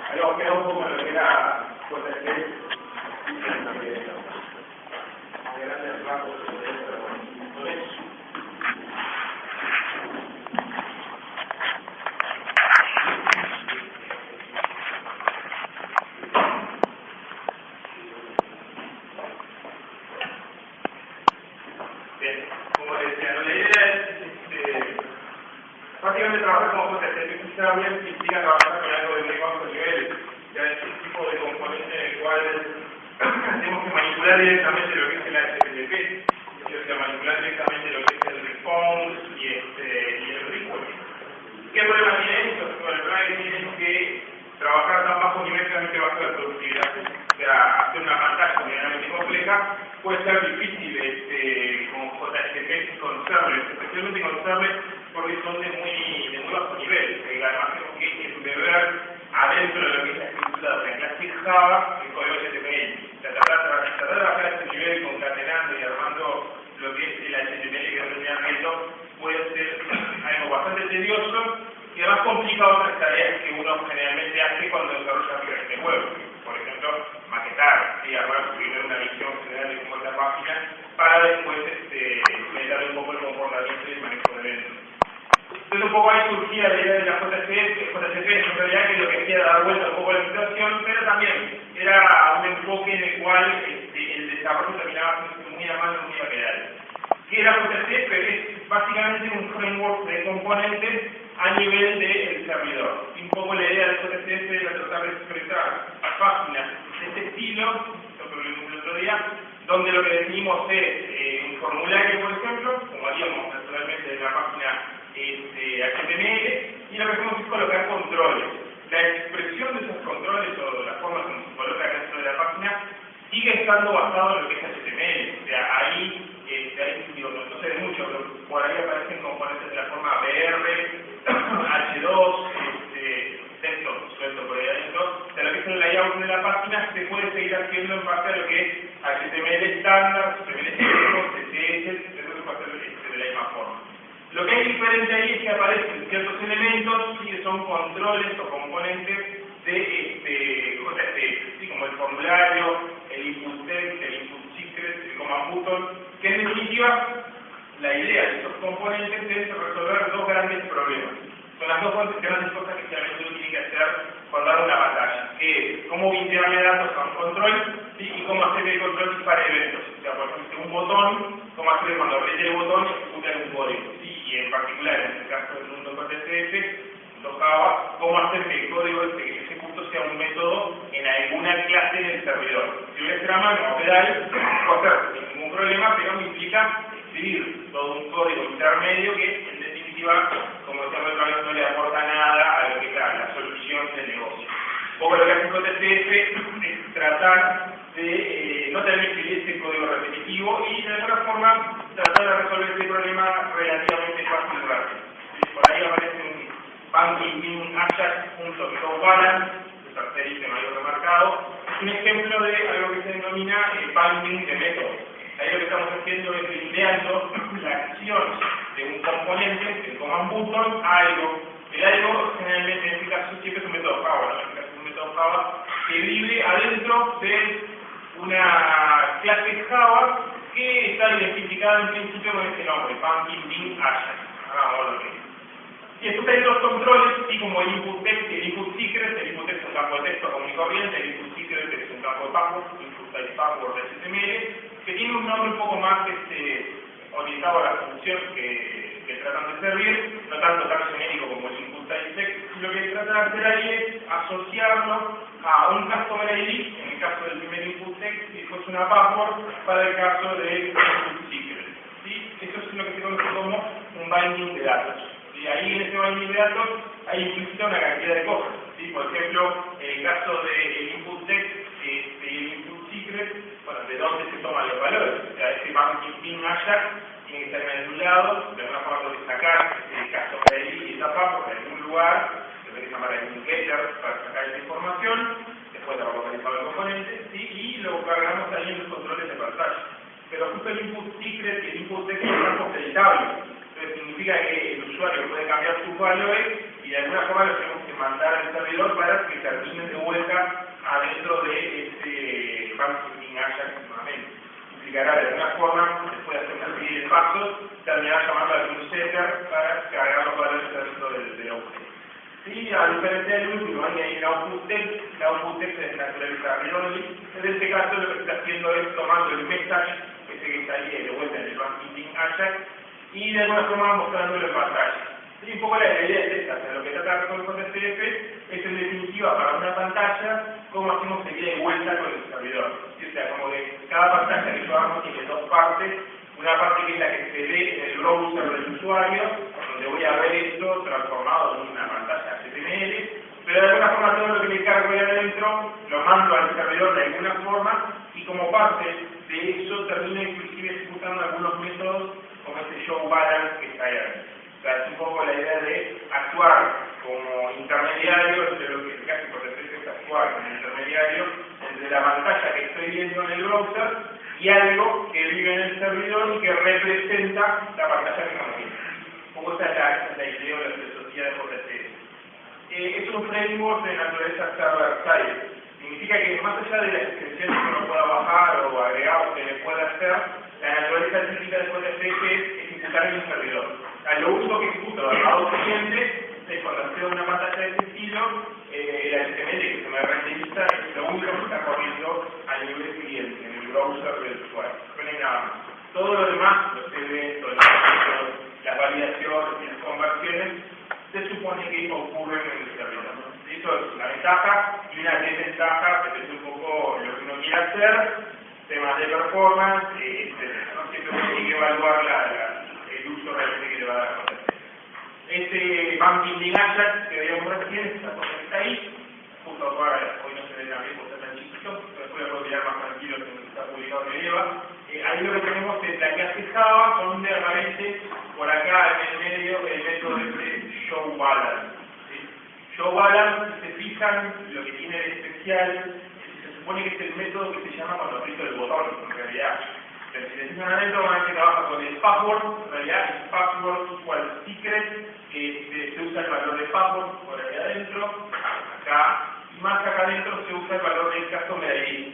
Habíamos quedado un poco en lo que era JSP, grandes rasgos de eso. Bien, como decía, la idea es básicamente trabajar como JSP, quizá bien implica trabajar con algo de muy bajo nivel, ya este tipo de componente en el cual tenemos que manipular directamente lo que es el HTTP, es decir, manipular directamente lo que es el response y el request. ¿Qué problema tiene esto? Bueno, el problema que tiene es que trabajar tan bajo nivel realmente baja la productividad. O sea, hacer una pantalla medianamente compleja puede ser difícil con JSP con servers, especialmente con servers porque son de muy bajo nivel. Además tenemos que embeber adentro de lo que es la estructura de la clase Java el código HTML. O sea, tratar de bajar este nivel concatenando y armando lo que es el HTML que realmente puede ser algo bastante tedioso y además complica otras tareas que uno generalmente hace cuando desarrolla aplicaciones web. Por ejemplo, maquetar y armar primero una visión general de cómo es la página para después mejorar un poco el comportamiento y el manejo de eventos. Entonces un poco ahí surgía la idea de la JSP en realidad que lo que hacía era dar vuelta un poco a la situación, pero también era un enfoque en el cual el desarrollo terminaba siendo muy a mano, muy a pedal. ¿Qué era JSP? Es básicamente un framework de componentes a nivel del servidor. Y un poco la idea de JSP era tratar de expresar páginas de este estilo, esto que vimos el otro día, donde lo que definimos es un formulario, por ejemplo, como haríamos naturalmente en la página HTML, y lo que hacemos es colocar controles. La expresión de esos controles o la forma como se coloca dentro de la página sigue estando basado en lo que es HTML. O sea, ahí digo, no sé de mucho, pero por ahí aparecen componentes de la forma BR, H2, texto suelto por ahí adentro. O sea, lo que es el layout de la página se puede seguir haciendo en base a lo que es HTML estándar, HTML CSS, eso se puede hacer de la misma forma. Lo que es diferente ahí es que aparecen ciertos elementos que son controles o componentes de JSP, ¿sí? Como el formulario, el input text, el input secret, el command button, que en definitiva la idea de estos componentes es resolver dos grandes problemas. Son las dos grandes cosas que generalmente uno tiene que hacer cuando da una batalla, que es cómo vincularle datos a un control, ¿sí? Y cómo hacer que el control dispare eventos. O sea, por ejemplo, un botón, cómo hacer que cuando apriete el botón ejecuta un código, ¿sí? Y en particular, en el caso del mundo JSF, Java, cómo hacer que el código que ejecuto sea un método en alguna clase del servidor. Si voy a hacer a mano o pedal, puedo hacer sin ningún problema, pero me implica escribir todo un código intermedio que, en definitiva, como decíamos otra vez, no le aporta nada a lo que es la solución del negocio. Un poco lo que hace JSF es tratar de no tener que escribir ese código repetitivo y, de alguna forma, tratar de resolver este problema relativamente fácil y rápido. Por ahí aparece un banking bin Ajax junto con balance, el tercer ítem algo remarcado, es un ejemplo de algo que se denomina binding de método. Ahí lo que estamos haciendo es linkeando la acción de un componente, el command button, a algo. El algo generalmente en este caso siempre es un método Java, ¿no? En este caso es un método Java que vive adentro de una clase Java que está identificada en principio con este nombre, banking bin Ajax. Hagamos lo mismo. Y después hay dos controles, ¿sí? Como el input text y el input secret. El input text es un campo de texto común y corriente, el input secret es un campo de password, input type password de HTML, que tiene un nombre un poco más orientado a la función que tratan de servir, no tanto tan genérico como el input type text. Lo que tratan de hacer ahí es asociarlo a un customer ID, en el caso del primer input text, y después una password para el caso del input secret. ¿Sí? Eso es lo que se conoce como un binding de datos. Y ahí en ese binding de datos hay implícita una cantidad de cosas, ¿sí? Por ejemplo, en el caso del input text y el input secret, bueno, ¿de dónde se toman los valores? O sea, ese banking bin Ajax tiene que estar en algún lado, de alguna forma tengo que sacar el caso de ahí y esa password en algún lugar, se puede llamar algún getter para sacar esa información, después de localizar el componente, ¿sí? Y lo cargamos ahí en los controles de pantalla. Pero justo el input secret y el input text son campos editables. Entonces significa que el usuario puede cambiar sus valores y de alguna forma los tenemos que mandar al servidor para que terminen de vuelta adentro de este banking Ajax nuevamente. Implicará de alguna forma, después de hacer una serie de pasos, terminar llamando al setter para cargar los valores dentro del objeto. Y a diferencia del último, hay el output text. El output text es naturaleza read-only. En este caso lo que está haciendo es tomando el message, ese que está ahí de vuelta en el banking Ajax, y de alguna forma mostrándolo en pantalla. Y un poco la idea es esta, o sea, lo que trata de resolver con STF es en definitiva para una pantalla cómo hacemos seguida y vuelta con el servidor. O sea, como que cada pantalla que yo hago tiene dos partes, una parte que es la que se ve en el browser del usuario, donde voy a ver esto transformado en una pantalla HTML, pero de alguna forma todo lo que me cargo ahí adentro lo mando al servidor de alguna forma y como parte de eso termino inclusive ejecutando algunos métodos como este show balance que está ahí adentro. O sea, es un poco la idea de actuar como intermediario entre lo que casi por defecto es actuar como intermediario entre la pantalla que estoy viendo en el browser y algo que vive en el servidor y que representa la pantalla que estamos viendo. Un poco esa es la idea de la filosofía de JSS. Es un framework de naturaleza server-side. Significa que más allá de las extensiones que uno pueda bajar o agregados que le pueda hacer, la naturaleza típica de JSS es ejecutar en un servidor. Lo único que ejecuto al lado cliente es cuando accedo a una pantalla de este estilo, el HTML que se me renderiza es lo único que está corriendo a nivel cliente, en el browser del usuario. No hay nada más. Todo lo demás, los eventos, las validaciones y las conversiones, se supone que ocurren en el servidor. Eso es una ventaja y una desventaja, que es un poco lo que uno quiere hacer, temas de performance, etc. ¿No? Siempre uno tiene que evaluar el uso realmente que le va a dar a conocer. Este banking Ajax que veíamos recién, esta cosa que está ahí, justo ahora, hoy no se ve también por ser tan chiquito, después lo puedo mirar más tranquilo que está publicado en EVA. Ahí lo que tenemos es la que hace Java, donde aparece por acá en el medio el método de show balance. ¿Sí? Show balance, si se fijan, lo que tiene de especial, se supone que es el método que se llama cuando aprieto el botón, en realidad. Pero si le dicen adentro, van a que trabaja con el password, en realidad el password igual secret, se usa el valor de password por ahí adentro, acá, y más acá adentro se usa el valor del customer ID.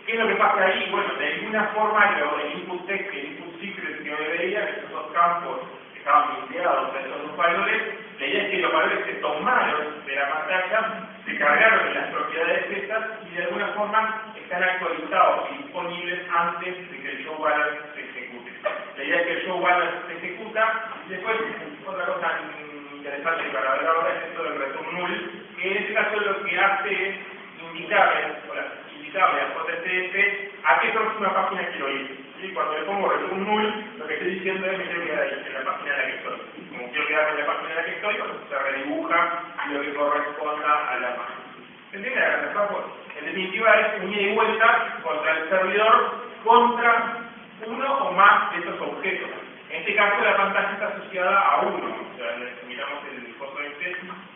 ¿Qué es lo que pasa ahí? Bueno, de alguna forma el input text y el input secret que hoy veía, esos dos campos que estaban limpiados de esos dos valores, la idea es que los valores se tomaron de la pantalla, se cargaron en las propiedades estas y de alguna forma están actualizados y disponibles antes de que el show balance se ejecute. La idea es que el show balance se ejecuta y después otra cosa interesante para ver ahora es esto del return null, que en este caso lo que hace es indicarle a JSF a qué próxima página quiero ir. ¿Sí? Cuando le pongo return null, lo que estoy diciendo es que quiero quedar ahí, en la página en la que estoy. Como quiero quedarme en la página en la que estoy, se redibuja lo que corresponda a la página. ¿Se entiende? En definitiva es un ida y vuelta contra el servidor contra uno o más de estos objetos. En este caso la pantalla está asociada a uno. O sea, miramos el coso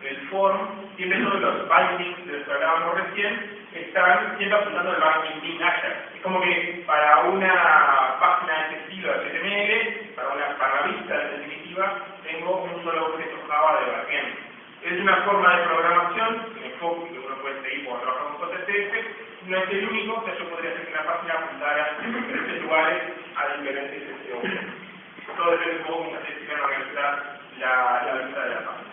el form, siempre todos los bindings de los que hablábamos recién están siempre apuntando al binding Ajax. Es como que para una página de este estilo de HTML, para una vista en definitiva, tengo un solo objeto Java de backend. Es una forma de programación, un enfoque que uno puede seguir cuando trabaja con JSF, no es el único, o sea, yo podría hacer que una página apuntara en diferentes lugares a diferentes objetos. Todo depende un poco de cómo se decide organizar la vista de la página.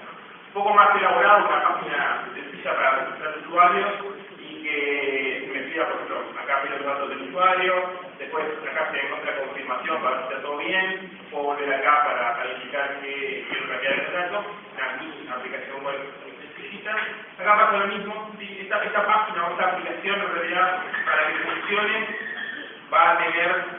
Un poco más elaborado, una página sencilla para registrar usuarios y que me pida, por ejemplo, acá pido los datos del usuario, después acá se encuentra confirmación para ver si está todo bien, puedo volver acá para verificar que quiero cambiar el datos, una aplicación web explícita. Acá pasa lo mismo, ¿sí? esta página o esta aplicación en realidad para que funcione va a tener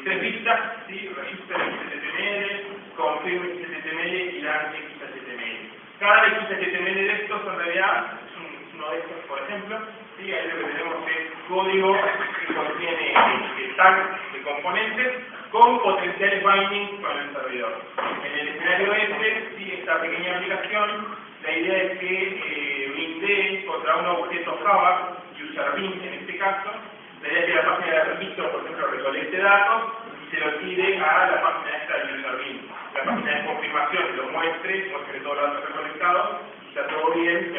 tres vistas, ¿sí? Register XHTML, confirm XHTML y run XHTML. Cada XHTML de estos en realidad es uno de estos, por ejemplo, ¿sí? Ahí lo que tenemos es código que contiene tags de componentes con potenciales bindings con el servidor. En el escenario este, ¿sí? Esta pequeña aplicación, la idea es que bindee contra un objeto Java, userBin en este caso. La idea es que la página de registro, por ejemplo, recolecte datos y se lo tire a la página esta de userBin. La página de confirmación lo muestre todos los datos recolectados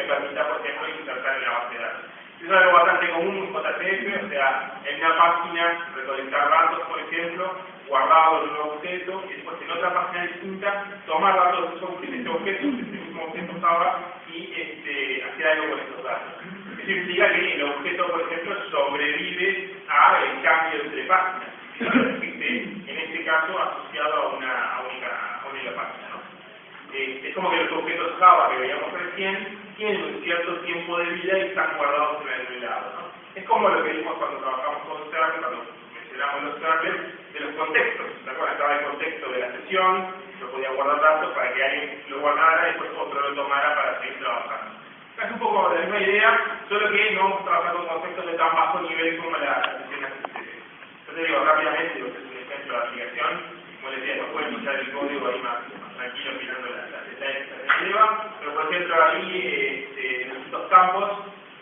me permita, por ejemplo, insertar en la base de datos. Eso es algo bastante común en JCF, o sea, en una página recolectar datos, por ejemplo, guardados en un objeto, y después en otra página distinta tomar datos de ese objeto, de ese mismo objeto Java, y hacer algo con esos datos. Eso implica que el objeto, por ejemplo, sobrevive al cambio entre páginas, que esté, en este caso, asociado a una única página, ¿no? Es como que los objetos Java que veíamos recién tienen un cierto tiempo de vida y están guardados en algún lado, ¿no? Es como lo que vimos cuando trabajamos con serverless, cuando mencionamos los serverless, de los contextos. ¿Se acuerdan? Estaba el contexto de la sesión, yo podía guardar datos para que alguien lo guardara y después otro lo tomara para seguir trabajando. Es un poco la misma idea, solo que no vamos a trabajar con conceptos de tan bajo nivel como la sesión HTTP. Yo te digo rápidamente, porque es un ejemplo de aplicación, como les decía, no pueden usar el código ahí más tranquilo mirando las detalles que se lleva, pero por ejemplo ahí en estos campos,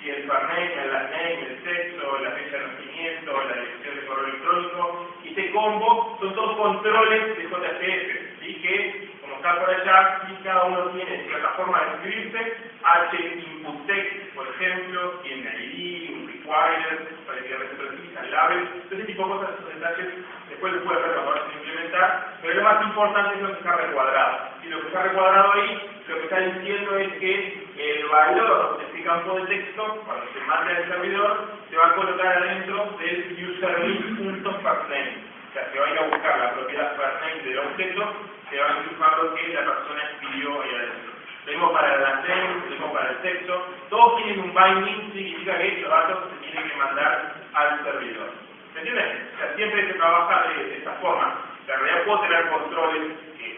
y el firname, el last name, el sexo, la fecha de nacimiento, la dirección de correo electrónico, y este combo son todos controles de JCF, ¿sí? Que como está por allá, ¿sí? Cada uno tiene cierta forma de escribirse, H input text, por ejemplo, tiene ID, un require, para que representa el label, ese tipo de cosas, esos detalles, después los puede ver para implementar, pero lo más importante es lo que está recuadrado. Y lo que está recuadrado ahí, lo que está diciendo es que el valor de este campo de texto, cuando se mande al servidor, se va a colocar adentro del userlist.firstName. O sea, se va a ir a buscar la propiedad firstName del objeto, se va a enchufar lo que la persona escribió ahí adentro. Lo mismo para el last name, lo mismo para el texto. Todos tienen un binding, significa que los datos se tienen que mandar al servidor. ¿Se entiende? O sea, siempre se trabaja de esta forma. O sea, en realidad puedo tener controles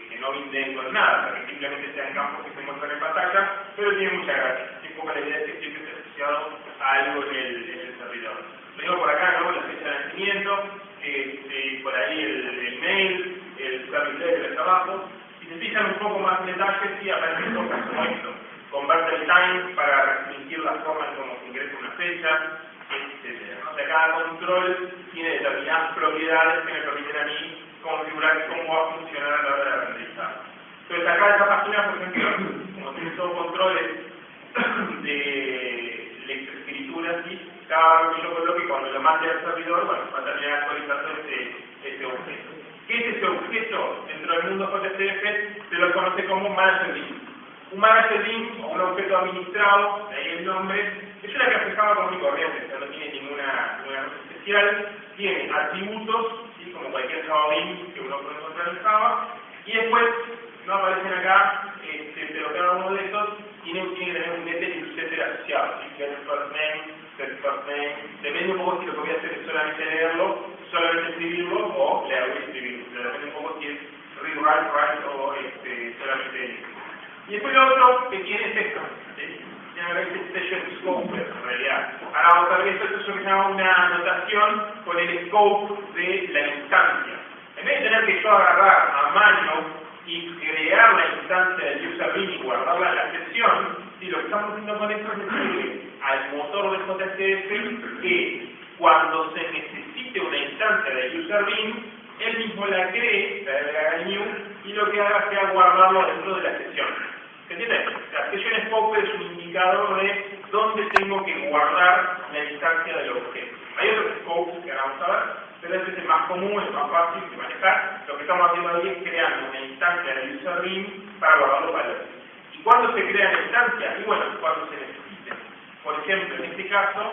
que no vinden con nada, que simplemente sean campos que se muestran en pantalla, pero tiene mucha gracia. Un poco la idea es que siempre esté asociado a algo en el servidor. Lo digo por acá, ¿no? La fecha de nacimiento, por ahí el mail, el servicio del trabajo. Si se fijan un poco más en detalle, sí aparecen cosas como esto. Convert el time para restringir la forma en cómo se ingresa una fecha, etc. O sea, cada control tiene determinadas propiedades que me permiten a mí configurar cómo va a funcionar a la hora de renderizar. Entonces acá esta página, por ejemplo, como tiene todos controles de lectoescritura, ¿sí? Cada vez que yo coloque cuando lo mande al servidor, bueno, va a terminar actualizando este objeto. ¿Qué es ese objeto? Dentro del mundo JCF se lo conoce como manager link. Un manager link o un objeto administrado, de ahí el nombre, es una que Java común y corriente, o sea, no tiene ninguna cosa especial, tiene atributos, ¿sí? Como cualquier Java link que uno puede encontrar en Java, y después no aparecen acá, pero cada uno de estos tiene que tener un getter y un setter asociado, ¿sí? Get first name, set first name, depende un poco si lo que voy a hacer es solamente leerlo, solamente escribirlo o leerlo y escribirlo, depende un poco si es read, write o solamente leerlo. Y después lo otro que tiene es esto, ¿sí? Tiene session scope en realidad. Ahora vamos a ver esto es lo que se llama una anotación con el scope de la instancia. En vez de tener que yo agarrar a mano y crear la instancia del userlist y guardarla en la sesión, ¿sí? Lo que estamos haciendo con esto es decirle al motor de JCF que cuando se necesite una instancia de userlist, él mismo la cree, le haga new, y lo que haga sea guardarlo dentro de la sesión. ¿Se entiende? La session scope es un indicador de dónde tengo que guardar la instancia del objeto. Hay otros scopes que ahora vamos a ver, pero este es el más común, el más fácil de manejar. Lo que estamos haciendo ahí es creando una instancia del userlist para guardar los valores. ¿Y cuándo se crea la instancia? Y bueno, cuando se necesite. Por ejemplo, en este caso,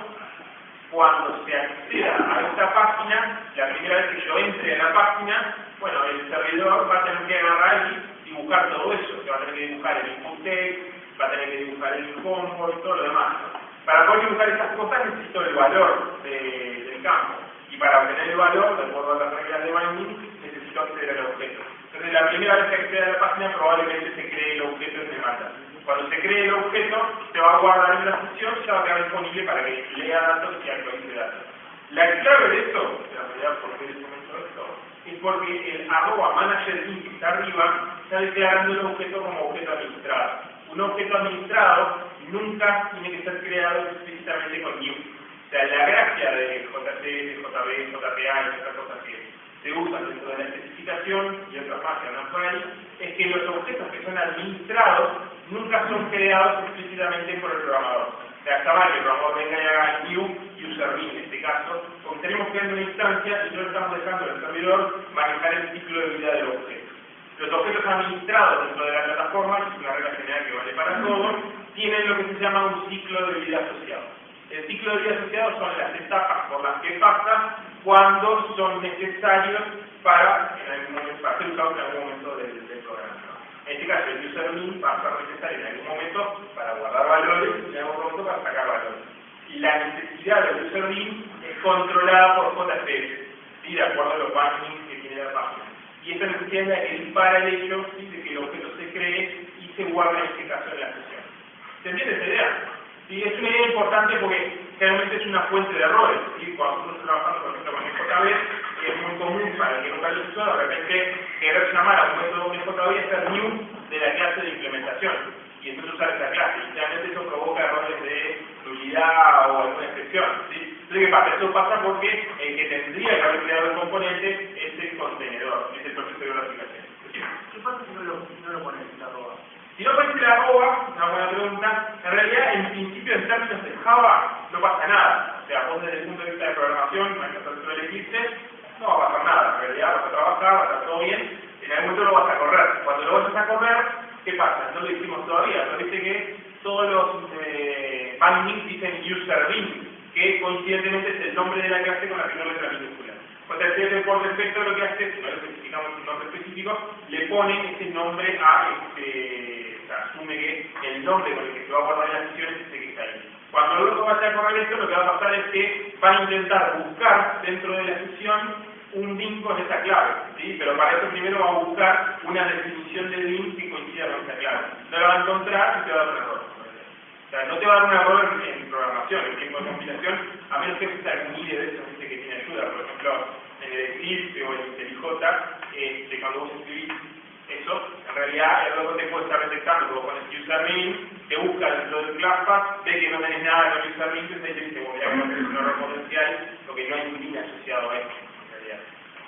cuando se acceda a esta página, la primera vez que yo entre a la página, bueno, el servidor va a tener que agarrar y dibujar todo eso. Se va a tener que dibujar el input text, va a tener que dibujar el combo y todo lo demás, ¿no? Para poder dibujar estas cosas necesito el valor del campo. Y para obtener el valor, de acuerdo a las reglas de binding, necesito acceder al objeto. Entonces, la primera vez que acceda a la página, probablemente se cree el objeto en demanda. Cuando se cree el objeto, se va a guardar en la sesión y se va a quedar disponible para que lea datos y actualice datos. La clave de esto, en realidad, ¿por qué les comento esto? Es porque el @manager_link que está arriba está declarando el objeto como objeto administrado. Un objeto administrado nunca tiene que ser creado explícitamente con new. O sea, la gracia de JC, JB, JPA y otras cosas que se usan dentro de la especificación y otras más que andan por ahí, es que los objetos que son administrados nunca son creados explícitamente por el programador. O sea, está mal que el programador venga y haga new user bean en este caso, porque estaremos creando una instancia y no estamos dejando al servidor manejar el ciclo de vida del objeto. Los objetos administrados dentro de la plataforma, que es una regla general que vale para todos, tienen lo que se llama un ciclo de vida asociado. El ciclo de vida asociado son las etapas por las que pasa cuando son necesarios para ser usados en algún momento del programa. En este caso, el user bean va a ser necesario en algún momento para guardar valores y en algún momento para sacar valores. Y la necesidad del user bean es controlada por JSF, ¿sí? De acuerdo a los bindings que tiene la página. Y esta necesidad es la que dispara el hecho de que el objeto se cree y se guarda en este caso en la sesión. ¿Se entiende esta idea? ¿Sí? Es una idea importante porque realmente es una fuente de errores. ¿Sí? Cuando nosotros trabajamos, por ejemplo, con NJB, es muy común para el que nunca lo usó, de repente querer llamar a un método NJB y hacer new de la clase de implementación. Y entonces usar esa clase. Y realmente eso provoca errores de nulidad o alguna excepción. ¿Sí? Entonces, ¿qué pasa? Eso pasa porque el que tendría que haber creado el componente es el contenedor, es el proceso de la aplicación. ¿Qué pasa si no lo pones en la arroba? Si no pones la arroba, una buena pregunta, en realidad, en principio, en términos de Java, no pasa nada. O sea, vos desde el punto de vista de programación, dentro del Eclipse, no va a pasar nada. En realidad, vas a trabajar, va a estar todo bien, en algún momento lo vas a correr. Cuando lo vayas a correr, ¿qué pasa? No lo hicimos todavía, pero dice que todos los bindings dicen user bean, que coincidentemente es el nombre de la clase con la primera letra minúscula. JSF por defecto lo que hace, si no le especificamos un nombre específico, le pone ese nombre a o sea, asume que el nombre con el que se va a guardar la sesión es ese que está ahí. Cuando luego vaya a correr esto, lo que va a pasar es que va a intentar buscar dentro de la sesión un bin con esa clave, ¿sí? Pero para eso primero va a buscar una definición de bin que coincida con esa clave. No la va a encontrar y te va a dar un error. O sea, no te va a dar un error en programación, en tiempo de compilación, a menos que exista algún IDE de esos que tiene ayuda. Por ejemplo, en el Eclipse o en el IntelliJ, cuando vos escribís eso, en realidad el robot te puede estar detectando, vos pones username, te busca dentro del classpath, ve que no tenés nada con username, entonces te dice, bueno, ya que es un error potencial, porque no hay un bin asociado a esto, en realidad.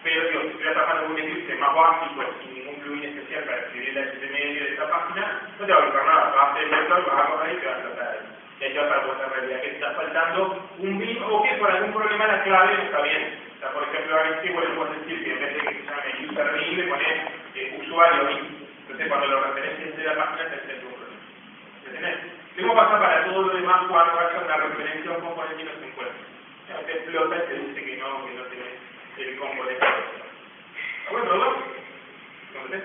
Pero digo, si estoy trabajando con un Eclipse más básico, sin ningún plugin especial para escribir el HTML de esta página, no te va a buscar nada, vas a hacer el vector, vas a correr y te vas a tratar ahí. Y ahí te vas a dar cuenta en realidad que te está faltando un bin o que por algún problema la clave no está bien. O sea, por ejemplo, a este bueno, puedes decir que en vez de que se llame username, le pones usuario bin. Entonces, cuando lo referencias de la página, te hace un problema. ¿Entendés? Luego pasa para todo lo demás cuando haya una referencia a un componente y no se encuentra. Te explota y te dice que no tenés el componente. ¿Bueno, todo? ¿Entendés?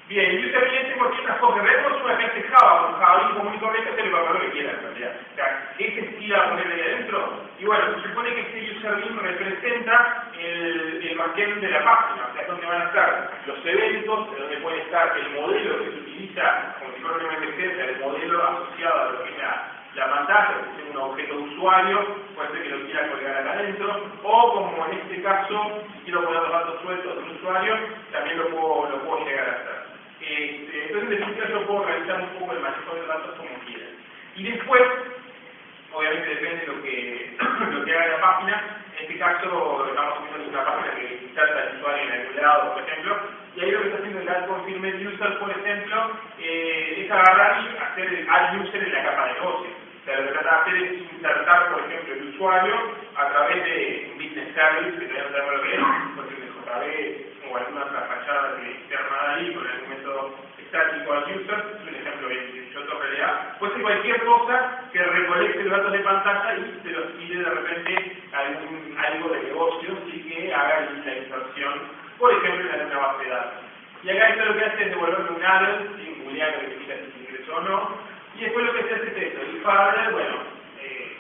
Bien, el user bien tengo ciertas cosas. Vemos una clase Java, un Java común y corriente, se le va a poner lo que quiera en realidad. O sea, ¿qué sentido va a poner ahí adentro? Y bueno, se supone que este user bean representa el backend de la página, o sea, es donde van a estar los eventos, es donde puede estar el modelo que se utiliza, como si fuera una MVC, el modelo asociado a lo que es la pantalla, que es un objeto de usuario, puede ser que lo quiera colgar acá adentro, o como en este caso, si quiero poner los datos sueltos de un usuario, también lo puedo llegar a hacer. Entonces, en definitiva, yo puedo realizar un poco el manejo de datos como quiera. Y después, obviamente depende de lo que haga la página. En este caso, estamos haciendo una página que inserta al usuario en algún lado, por ejemplo, y ahí lo que está haciendo el add confirmed user, por ejemplo, es agarrar y hacer el add user en la capa de negocio. O sea, lo que trata de hacer es insertar, por ejemplo, el usuario a través de un business service, que todavía no sabemos lo que es, porque el JV o alguna otra fachada que externa de ahí con algún método estático al user, es un ejemplo que yo en realidad, puede ser cualquier cosa que recolecte los datos de pantalla y se los tire de repente a algo de negocio, y que haga la inserción, por ejemplo, en alguna base de datos. Y acá esto lo que hace es devolverme un error, un booleano que significa si se ingresó o no, y después lo que se hace es esto, y para bueno,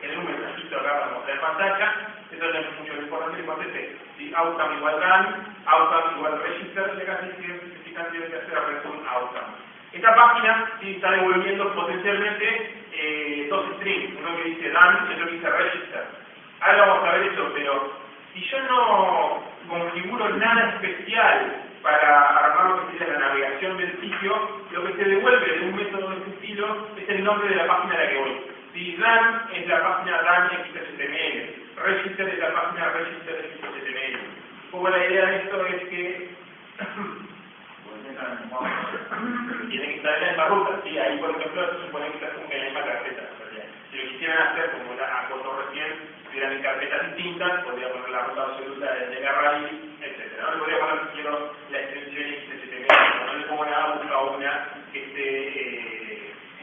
tener un mensajito acá para mostrar en pantalla, eso no es mucho lo importante, lo importante es esto, ¿sí? Outcome igual run, outcome igual register, y acá sí significa que debe hacer return outcome. Esta página sí está devolviendo potencialmente dos strings, uno que dice done y otro que dice register. Ahora vamos a ver eso, pero si yo no configuro nada especial para armar lo que sería la navegación del sitio, lo que se devuelve de un método de este estilo es el nombre de la página a la que voy. Si run es la página run.html, register es la página register.html. Un poco la idea de esto es que estar en el modo. Tiene que estar en la misma ruta, ¿sí? Ahí, por ejemplo, se supone que está como que en la misma carpeta, en realidad. Si lo quisieran hacer, como la acotó recién, si estuvieran en carpetas distintas, podría poner la ruta absoluta de la raíz, etc. No le podría poner, si quiero, la extensión XSTM, no le pongo nada, busca una que esté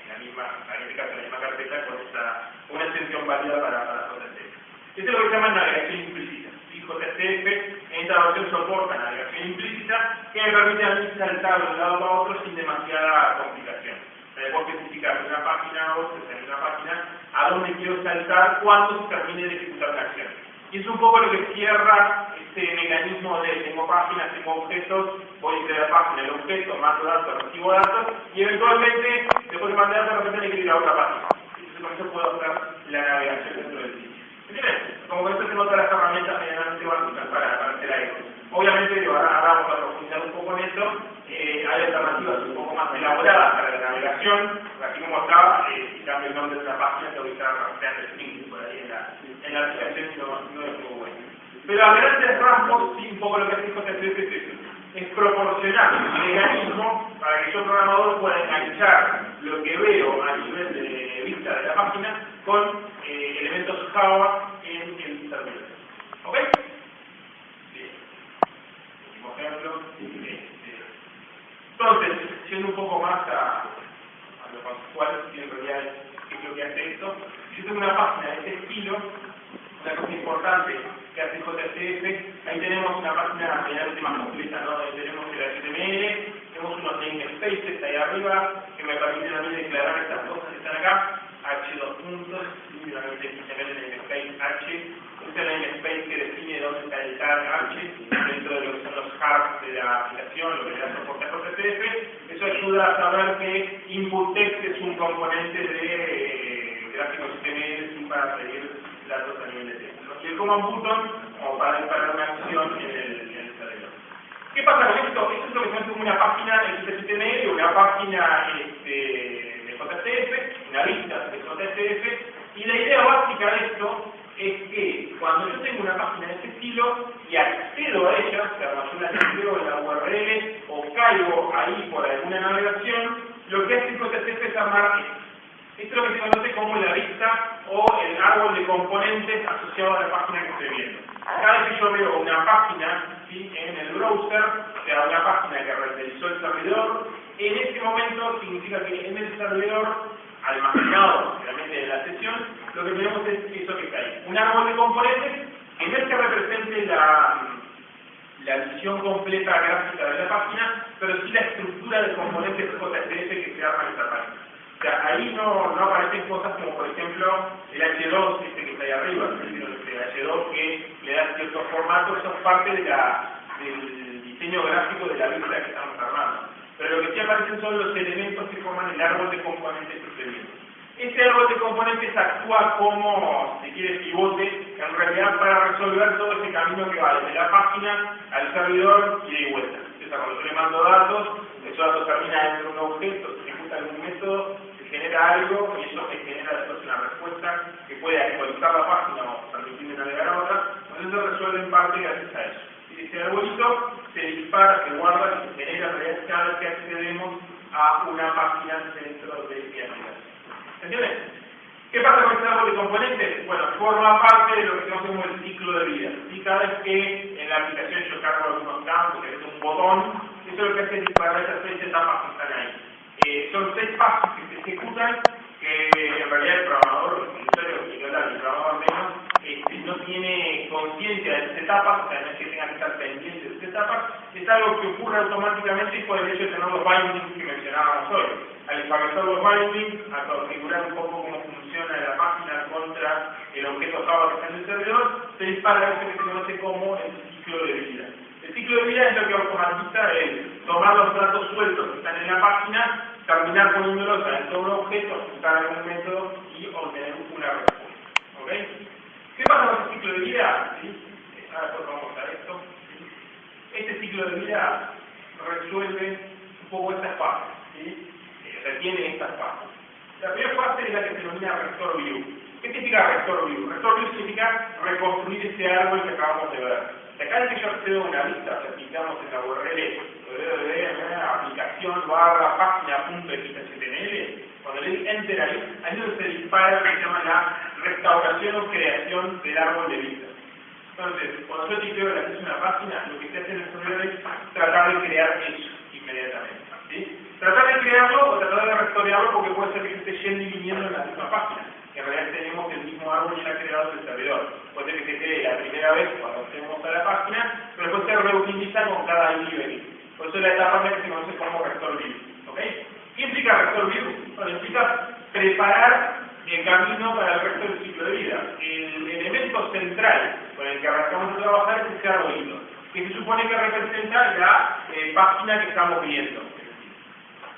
en la misma, en este caso en la misma carpeta, con una extensión válida para JSF. Esto es lo que se llama navegación implícita. JSF en esta versión soporta navegación implícita que me permite a mí saltar de un lado para otro sin demasiada complicación. Puedo especificar de una página a otra, en una página, a dónde quiero saltar cuando se termine de ejecutar una acción. Y es un poco lo que cierra este mecanismo de tengo páginas, tengo objetos, voy de la página, el objeto, mando datos, recibo datos, y eventualmente, después de mandar datos, de repente le quiero ir a otra página. Entonces con eso puedo hacer la navegación dentro del sitio. ¿Entiendes? Como que esto tengo todas las herramientas medianamente básicas para hacer algo. Obviamente, ahora vamos a profundizar un poco en esto, hay alternativas un poco más elaboradas para la navegación, así como estaba, si cambio el nombre de la página, tengo que estar rastreando string por ahí en la aplicación y no es muy bueno. Pero a grandes rasgos, sí, un poco lo que hace JSF es eso, es proporcionar un mecanismo para que yo programador pueda enganchar lo que veo a nivel de vista de la página con elementos Java en el servidor. ¿Ok? Bien. Último ejemplo. Entonces, yendo un poco más a lo conceptual, que en realidad es lo que hace esto, si yo tengo una página de este estilo, una cosa importante que hace JSF, ahí tenemos una página medianamente más completa, ¿no? Ahí tenemos el HTML, tenemos unos namespaces ahí arriba que me permiten a mí declarar estas cosas que están acá, h2 puntos, y realmente XML namespace h, este es el namespace que define dónde está el tag h dentro de lo que son los hardware de la aplicación, lo que le da soporte a JSF. Eso ayuda a saber que input text es un componente de gráfico HTML para pedir datos a nivel de texto. Y el command button como para disparar una acción en el servidor. ¿Qué pasa con esto? Esto es lo que se llama una página XHTML, una página de JSF, una lista de JSF, y la idea básica de esto es que cuando yo tengo una página de este estilo y accedo a ella, o sea, cuando yo la accedo en la URL o caigo ahí por alguna navegación, lo que hace JSF es armar esto. Esto es lo que se conoce como la lista o el árbol de componentes asociado a la página que estoy viendo. Cada vez que yo veo una página, ¿sí?, en el browser, o sea, una página que renderizó el servidor, en ese momento significa que en el servidor almacenado realmente de la sesión, lo que tenemos es eso que está ahí. Un árbol de componentes que no es que represente la visión completa gráfica de la página, pero sí la estructura de componentes JSF que se arma en esta página. O sea, ahí no aparecen cosas como, por ejemplo, el H2, que está ahí arriba, el H2 que le da ciertos formatos, eso es parte del diseño gráfico de la vista que estamos armando. Pero lo que sí aparecen son los elementos que forman el árbol de componentes que estoy viendo. Este árbol de componentes actúa como, si quiere, pivote, en realidad para resolver todo ese camino que va desde la página al servidor y de vuelta. O sea, cuando yo le mando datos, esos datos terminan dentro de un objeto, se ejecuta algún método, se genera algo y eso me genera después una respuesta que puede actualizar la página o permitirme navegar a otra. Entonces se resuelve en parte gracias a eso. Y este arbolito se dispara, se guarda y se genera en realidad cada vez que accedemos a una página dentro de mi aplicación. ¿Entienden? ¿Qué pasa con este árbol de componentes? Bueno, forma parte de lo que se llama como el ciclo de vida. Y cada vez que en la aplicación yo cargo algunos campos, que es un botón, eso lo que hace es disparar esas 6 etapas que están ahí. Son 6 pasos que se ejecutan, que en realidad el programador, el usuario que el programador menos, no tiene conciencia de estas etapas, o sea, no es que tenga que estar pendiente de estas etapas, es algo que ocurre automáticamente por el hecho de tener los bindings que mencionábamos hoy. Al establecer los bindings, a configurar un poco cómo funciona la página contra el objeto Java que está en el servidor, se dispara eso que se conoce como el ciclo de vida. El ciclo de vida es lo que automatiza el tomar los datos sueltos que están en la página, terminar poniéndolos dentro de un objeto, ejecutar algún método y obtener una respuesta. ¿Ok? ¿Qué pasa con este ciclo de vida? ¿Sí? Ahora después vamos a ver esto. ¿Sí? Este ciclo de vida resuelve un poco estas fases. ¿Sí? Retiene estas fases. La primera fase es la que se denomina Restore View. ¿Qué significa Restore View? Restore View significa reconstruir este árbol que acabamos de ver. De acá es que yo accedo a una lista, o sea, pintamos en la URL aplicación barra página.xhtml, cuando le doy enter ahí, es donde se dispara lo que se llama la restauración o creación del árbol de vistas. Entonces, cuando yo tipeo el acceso a una página, lo que se hace en el servidor es tratar de crear eso inmediatamente, ¿sí? Tratar de crearlo o tratar de restaurearlo, porque puede ser que esté yendo y viniendo en la misma página. En realidad tenemos el mismo árbol ya creado en el servidor. Puede ser que se cree la primera vez cuando accedemos a la página, pero después se reutiliza con cada ID. Por eso la etapa que se conoce como restore view. ¿Ok? ¿Qué implica restore view? Bueno, implica preparar el camino para el resto del ciclo de vida. El elemento central con el que arrancamos a trabajar es este arbolito, que se supone que representa la página que estamos viendo.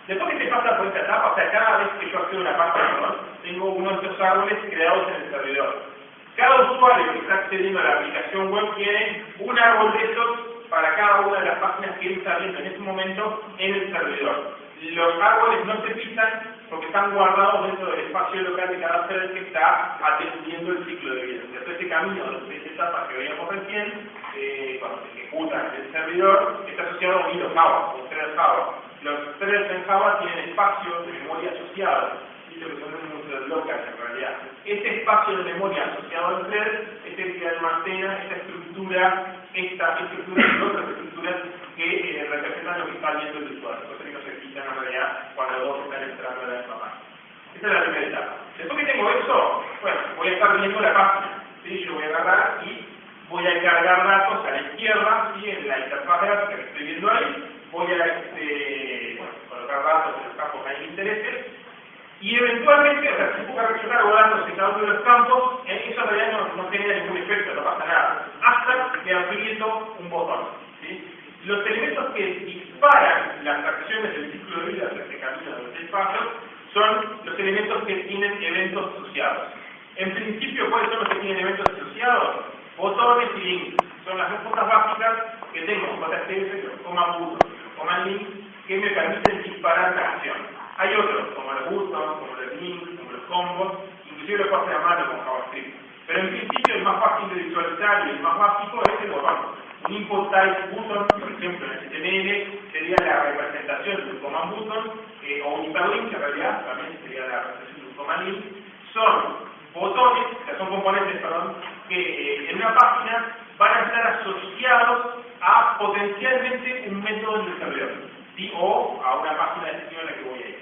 Después que se pasa por esta etapa, o sea, cada vez que yo accedo a una página, tengo uno de estos árboles creados en el servidor. Cada usuario que está accediendo a la aplicación web tiene un árbol de estos para cada una de las páginas que él está viendo en este momento en el servidor. Los árboles no se pisan porque están guardados dentro del espacio local de cada server que está atendiendo el ciclo de vida. Entonces, este camino de las etapas que veíamos recién, cuando se ejecuta en el servidor, está asociado a un hilo Java, un thread Java. Los threads en Java tienen espacios de memoria asociados, lo que son thread locals en realidad. Este espacio de memoria asociado al thread es el que almacena esta estructura y otras estructuras que representan lo que está viendo el usuario, cosas que no se quitan en realidad cuando los dos están entrando a la misma página. Esta es la primera etapa. Después que tengo eso, bueno, voy a estar viendo la página, ¿sí? Yo voy a agarrar y voy a cargar datos a la izquierda, ¿sí? En la interfaz gráfica que estoy viendo ahí, voy a colocar datos en los campos que a mí me interesen, y eventualmente, o sea, si yo cargo datos en cada uno de los campos, eso en realidad no genera ningún efecto, no pasa nada, hasta que aprieto un botón, ¿sí? Los elementos que disparan las acciones del ciclo de vida hacia este camino de los 6 pasos son los elementos que tienen eventos asociados. En principio, ¿cuáles son los que tienen eventos asociados? Botones y links. Son las dos cosas básicas que tengo, JSF, los command buttons, los command links, que me permiten disparar la acción. Hay otros, como los buttons, como los links, como los combos, inclusive lo puedo hacer a mano con JavaScript. Pero en principio el más fácil de visualizar y el más básico es el botón. Un input type button, por ejemplo en HTML, sería la representación de un command button, o un hyperlink, en realidad también sería la representación de un command link. Son botones, son componentes, que en una página van a estar asociados a potencialmente un método en el servidor, ¿sí? O a una página de en la que voy a ir.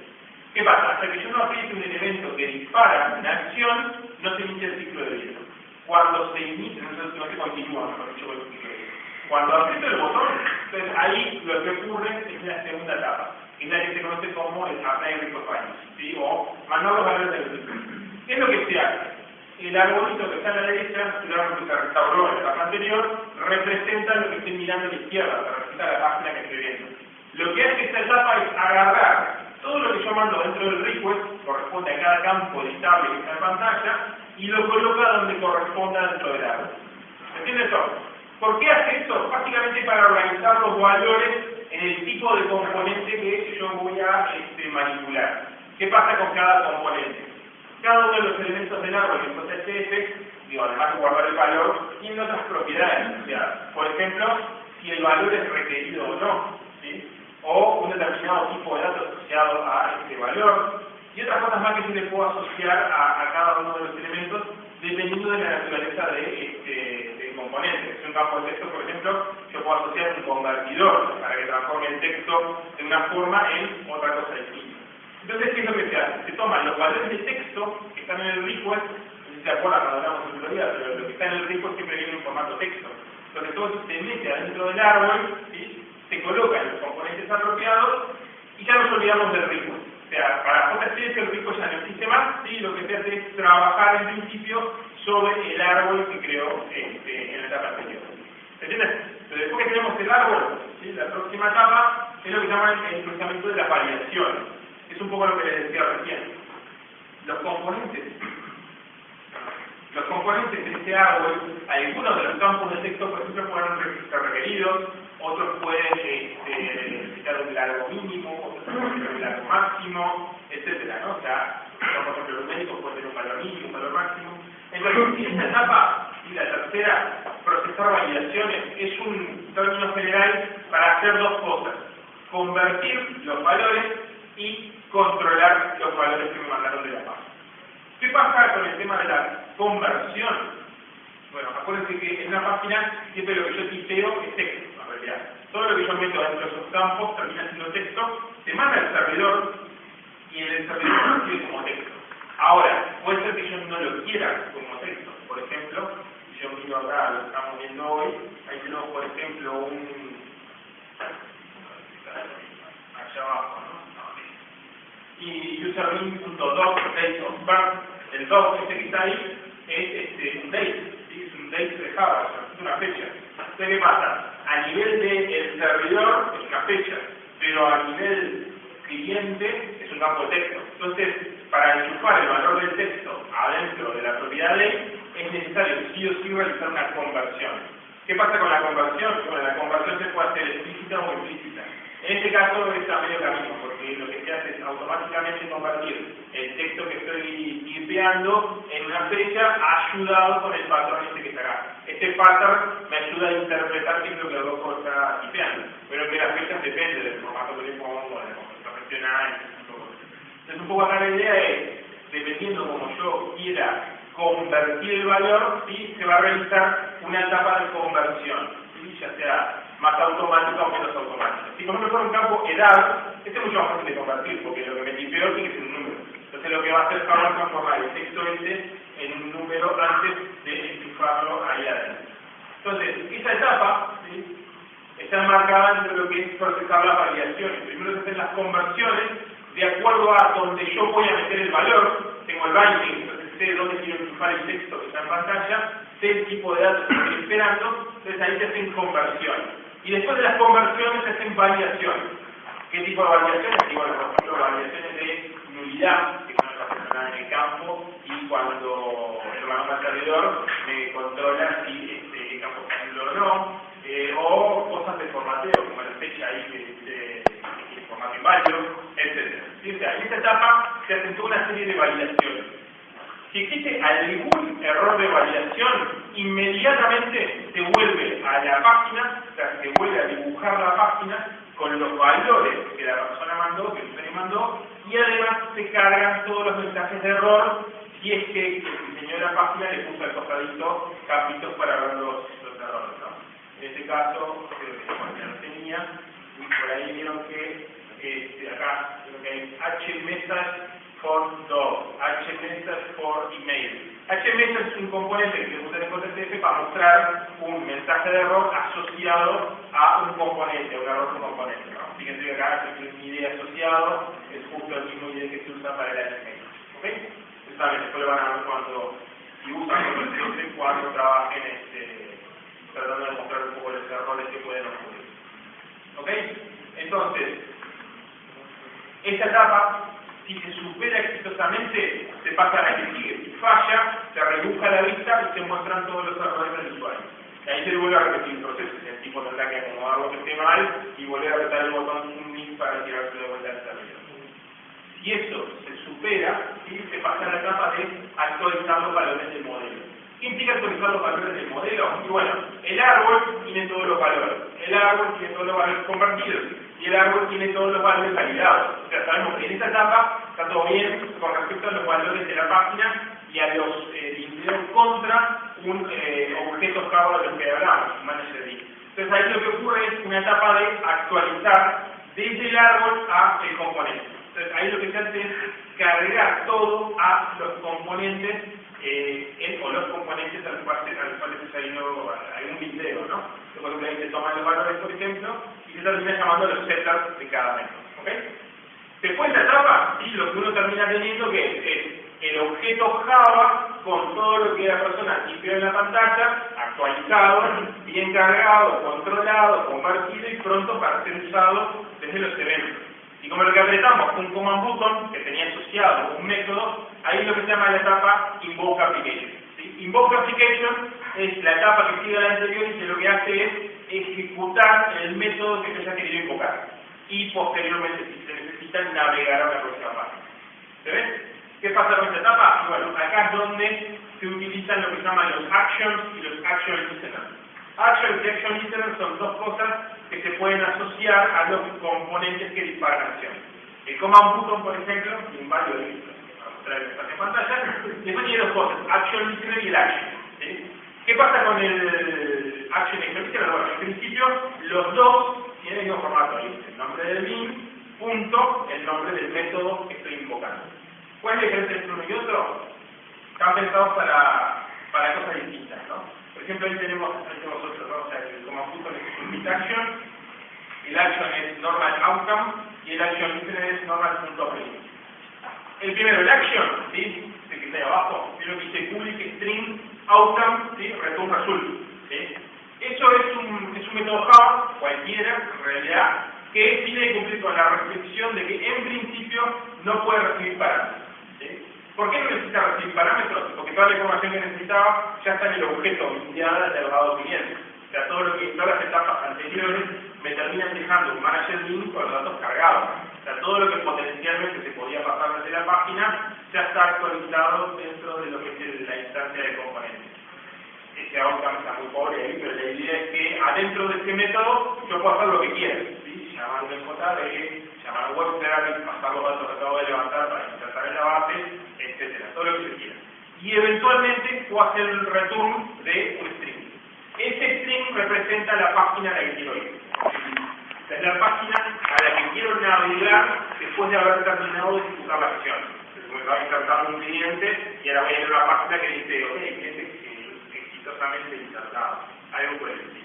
¿Qué pasa? Hasta que yo no apriete un elemento que dispara una acción, no se inicia el ciclo de vida. Cuando se inicia, no se continúa, mejor dicho, cuando aprieto el botón, entonces ahí lo que ocurre es la segunda etapa, que es la que se conoce como el apply requirements, ¿sí? O mandar los valores del ciclo. ¿Qué es lo que se hace? El arbolito que está a la derecha, el árbol que se restauró en la etapa anterior, representa lo que estoy mirando a la izquierda, representa la página que estoy viendo. Lo que hace esta etapa es agarrar todo lo que yo mando dentro del request, corresponde a cada campo editable que está en pantalla, y lo coloca donde corresponda dentro del árbol. ¿Se entiende eso? ¿Por qué hace eso? Básicamente para organizar los valores en el tipo de componente que yo voy a manipular. ¿Qué pasa con cada componente? Cada uno de los elementos del árbol en JSF, además de guardar el valor, tiene otras propiedades asociadas. Por ejemplo, si el valor es requerido o no, ¿sí? O un determinado tipo de datos asociado a este valor, y otras cosas más que yo le puedo asociar a cada uno de los elementos dependiendo de la naturaleza del componente. Si es un campo de texto, por ejemplo, yo puedo asociar un convertidor para que transforme el texto de una forma en otra cosa distinta. Entonces, ¿qué es lo que se hace? Se toman los valores de texto que están en el request, no sé si se acuerdan cuando hablamos de prioridad, pero lo que está en el request siempre viene en formato texto. Entonces, todo eso se mete adentro del árbol, ¿sí? Se coloca en los componentes apropiados y ya nos olvidamos del request. O sea, para JSF el request ya no existe más, ¿sí? Lo que se hace es trabajar en principio sobre el árbol que creó en la etapa anterior. ¿Se entiende? Pero después que tenemos el árbol, ¿sí? La próxima etapa es lo que llaman el procesamiento de las variaciones. Es un poco lo que les decía recién. Los componentes de este árbol, algunos de los campos de texto, por ejemplo, pueden ser requeridos, otros pueden necesitar un largo mínimo, otros pueden tener un largo máximo, etcétera, ¿no? O sea, por ejemplo, los médicos pueden tener un valor mínimo, un valor máximo. Entonces, en esta etapa, y la tercera, procesar validaciones, es un término general para hacer dos cosas. convertir los valores y controlar los valores que me mandaron de la página. ¿Qué pasa con el tema de la conversión? Bueno, acuérdense que en una página siempre lo que yo tipeo es texto, en realidad. Todo lo que yo meto dentro de esos campos termina siendo texto, se manda al servidor y en el servidor lo recibe como texto. Ahora, puede ser que yo no lo quiera como texto. Por ejemplo, si yo miro acá lo que estamos viendo hoy, ahí tenemos, por ejemplo, allá abajo, ¿no? Y username.doc, date of birth, el doc este que está ahí, es un date, ¿sí? Es un date de Java, es una fecha. Entonces, ¿qué pasa? A nivel del servidor es una fecha, pero a nivel cliente es un campo de texto. Entonces, para enchufar el valor del texto adentro de la propiedad de, es necesario sí o sí realizar una conversión. ¿Qué pasa con la conversión? Bueno, la conversión se puede hacer explícita o implícita. En este caso está medio camino, porque lo que se hace es automáticamente convertir el texto que estoy tipeando en una fecha ayudado con el patrón este que está acá. Este pattern me ayuda a interpretar qué es lo que el loco está tipeando, pero que las fechas depende del formato que le pongo, de la conversión A, entonces un poco acá la idea es, dependiendo como yo quiera convertir el valor, ¿sí? Se va a realizar una etapa de conversión, ¿sí? Ya sea más automática o menos automática. Si por ejemplo fuera un campo edad, este es mucho más fácil de convertir, porque lo que me tipeo tiene que ser un número. Entonces lo que va a hacer es transformar el texto este en un número antes de enchufarlo ahí adentro. Entonces, esa etapa, ¿sí? Está enmarcada entre lo que es procesar las variaciones. Primero se hacen las conversiones, de acuerdo a donde yo voy a meter el valor, tengo el binding, entonces sé dónde quiero enchufar el texto que está en pantalla, sé el tipo de datos que estoy esperando, entonces ahí se hacen conversiones. Y después de las conversiones se hacen variaciones. ¿Qué tipo de variaciones? Y bueno, por ejemplo, variaciones de nulidad, que son las personas en el campo, y cuando el mando al servidor me controla si el campo está nulo o no, o cosas de formateo, como la fecha ahí de formato inválido, etc. ¿Sí? O sea, en esta etapa se hacen toda una serie de validaciones. Si existe algún error de validación, inmediatamente se vuelve a la página, o sea, se vuelve a dibujar la página con los valores que la persona mandó, que el usuario mandó, y además se cargan todos los mensajes de error si es que el diseñador de la página le puso al costadito campitos para ver los errores, ¿no? En este caso, ya lo tenía, y por ahí vieron que acá creo que hay hmessage for dog, hmessage for email. Hmessage es un componente que se usa en JSF para mostrar un mensaje de error asociado a un componente, a un error de un componente, ¿no? Fíjense que acá es un ID asociado, es justo el mismo ID que se usa para el HTML. ¿Ok? Ustedes después lo van a ver cuando, si usan JSF, cuando trabajen tratando de mostrar un poco los errores que pueden ocurrir. ¿Ok? Entonces, esta etapa, si se supera exitosamente, se pasa a la que sigue. Si falla, se redibuja la vista y se muestran todos los errores del usuario. Y ahí se vuelve a repetir el proceso. El tipo tendrá que acomodar lo que esté mal y volver a apretar el botón submit para tirarse de vuelta al servidor. Si eso se supera, ¿sí? Se pasa a la etapa de actualizar los valores del modelo. ¿Qué implica actualizar los valores del modelo? Y bueno, el árbol tiene todos los valores. El árbol tiene todos los valores convertidos. Y el árbol tiene todos los valores validados. O sea, sabemos que en esta etapa está todo bien con respecto a los valores de la página y a los linkeos contra un objeto Java de los que hablamos, manager. Entonces ahí lo que ocurre es una etapa de actualizar desde el árbol a el componente. Entonces ahí lo que se hace es cargar todo a los componentes o los componentes a los cuales se ha ido algún video, ¿no? Por ejemplo, ahí se toman los valores, por ejemplo, y se termina llamando los setters de cada método. ¿Ok? Después de la etapa, ¿sí? Lo que uno termina teniendo que es el objeto Java con todo lo que la persona tipeó en la pantalla, actualizado, bien cargado, controlado, convertido y pronto para ser usado desde los eventos. Y como lo que apretamos un command button que tenía asociado un método, ahí es lo que se llama la etapa invoke application. ¿Sí? Invoke application es la etapa que sigue a la anterior y que lo que hace es ejecutar el método que se haya querido invocar. Y posteriormente, si se necesita, navegar a la próxima página. ¿Se ve? ¿Qué pasa con esta etapa? Y bueno, acá es donde se utilizan lo que se llaman los actions y los action listeners. Action y action listener son dos cosas que se pueden asociar a los componentes que disparan acción. El command button, por ejemplo, inválido para mostrar en pantalla, después tiene dos cosas, action listener y el action. ¿Sí? ¿Qué pasa con el action y action listener? Bueno, en principio los dos tienen el mismo formato, ahí, el nombre del bin, punto, el nombre del método que estoy invocando. ¿Cuál es la diferencia entre uno y otro? Están pensados para cosas distintas, ¿no? Por ejemplo, ahí tenemos otro, ¿no? O sea, el command button es un bit action, el action es normal outcome y el action listener es normal.print. El primero, el action, ¿sí? El que está ahí abajo, es lo que dice public string outcome, ¿sí? Return result, ¿sí? Eso es un método Java, cualquiera, en realidad, que tiene que cumplir con la restricción de que en principio no puede recibir parámetros. ¿Sí? ¿Por qué no necesita recibir parámetros? Porque toda la información que necesitaba ya está en el objeto enviada del lado cliente. O sea, todas las etapas anteriores me terminan dejando un manager link con los datos cargados. O sea, todo lo que potencialmente se podía pasar desde la página ya está actualizado dentro de lo que es la instancia de componentes. Ese outcome está muy pobre ahí, pero la idea es que adentro de este método yo puedo hacer lo que quiera. ¿Sí? Llamar un JD, llamar un web service, pasar los datos que acabo de levantar para insertar en la base, etcétera, todo lo que se quiera. Y eventualmente puedo hacer el return de un string. Ese string representa la página a la que quiero ir. Esta es la página a la que quiero navegar después de haber terminado de ejecutar la acción. Me va a insertar un cliente y ahora voy a ir a una página que dice, ok, cliente exitosamente insertado, algo por el estilo.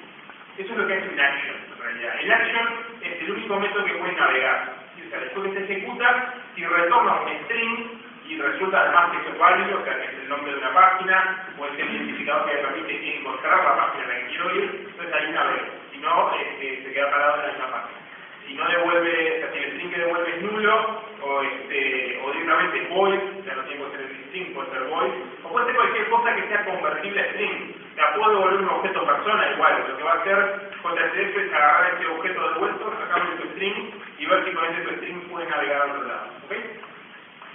Eso es lo que es un action, en realidad. El action es el único método que puede navegar. O sea, después que se ejecuta, si retorna un string y resulta además que eso es válido, o sea, que es el nombre de una página, o es el identificador que me permite encontrar la página a la que quiero ir, entonces ahí navego. Si no, se queda parado en la misma página. Si no devuelve, o sea, si el string que devuelve es nulo, o directamente es void, ya no tiene que ser el string, puede ser void, o puede ser cualquier cosa que sea convertible a string. O sea, puedo devolver un objeto persona igual, lo que va a hacer JSF es agarrar este objeto devuelto, sacarlo de tu string y ver si con ese string puede navegar al otro lado. ¿Okay?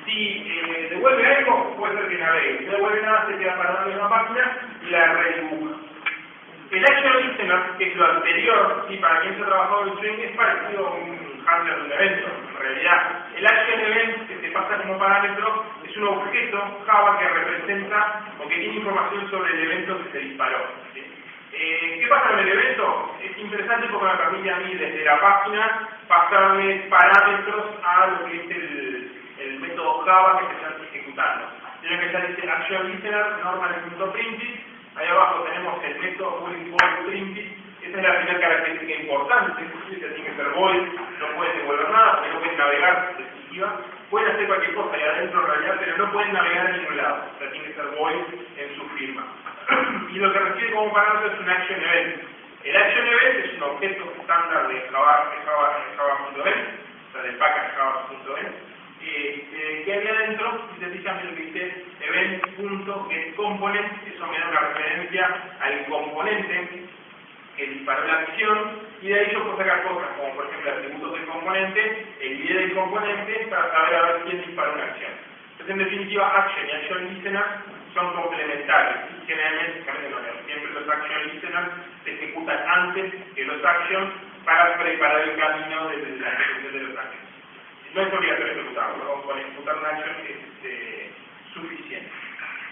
Si devuelve algo, puede ser que navegue. Si no devuelve nada, se queda parado en la máquina y la redibuja. El action listener, que es lo anterior, y para quien se ha trabajado en string, es parecido a un handler de un evento. En realidad, el action event que se pasa como parámetro es un objeto Java que representa o que tiene información sobre el evento que se disparó. ¿Sí? ¿Qué pasa con el evento? Es interesante porque me permite a mí desde la página pasarle parámetros a lo que es el método Java que se está ejecutando. Tiene que estar dice action listener normal.println. Ahí abajo tenemos el método public void println. Esa es la primera característica importante. Tiene que ser void, no pueden devolver nada, porque no pueden navegar en definitiva. Pueden hacer cualquier cosa ahí adentro en realidad, pero no pueden navegar a ningún lado. O sea, tiene que ser void en su firma. Y lo que recibe como parámetro es un action event. El action event es un objeto estándar de Java.event, o sea, del package Java.event. Que había adentro, y sencillamente lo que dice event.getComponent, eso me da una referencia al componente que disparó la acción, y de ahí yo puedo sacar cosas como por ejemplo atributos del componente, el ID del componente, para saber a ver quién disparó una acción. Entonces en definitiva action y action listener son complementarios. Generalmente, siempre los action listeners se ejecutan antes que los action para preparar el camino de la ejecución de los actions. No es obligatorio ejecutarlo, con ejecutar una acción es suficiente.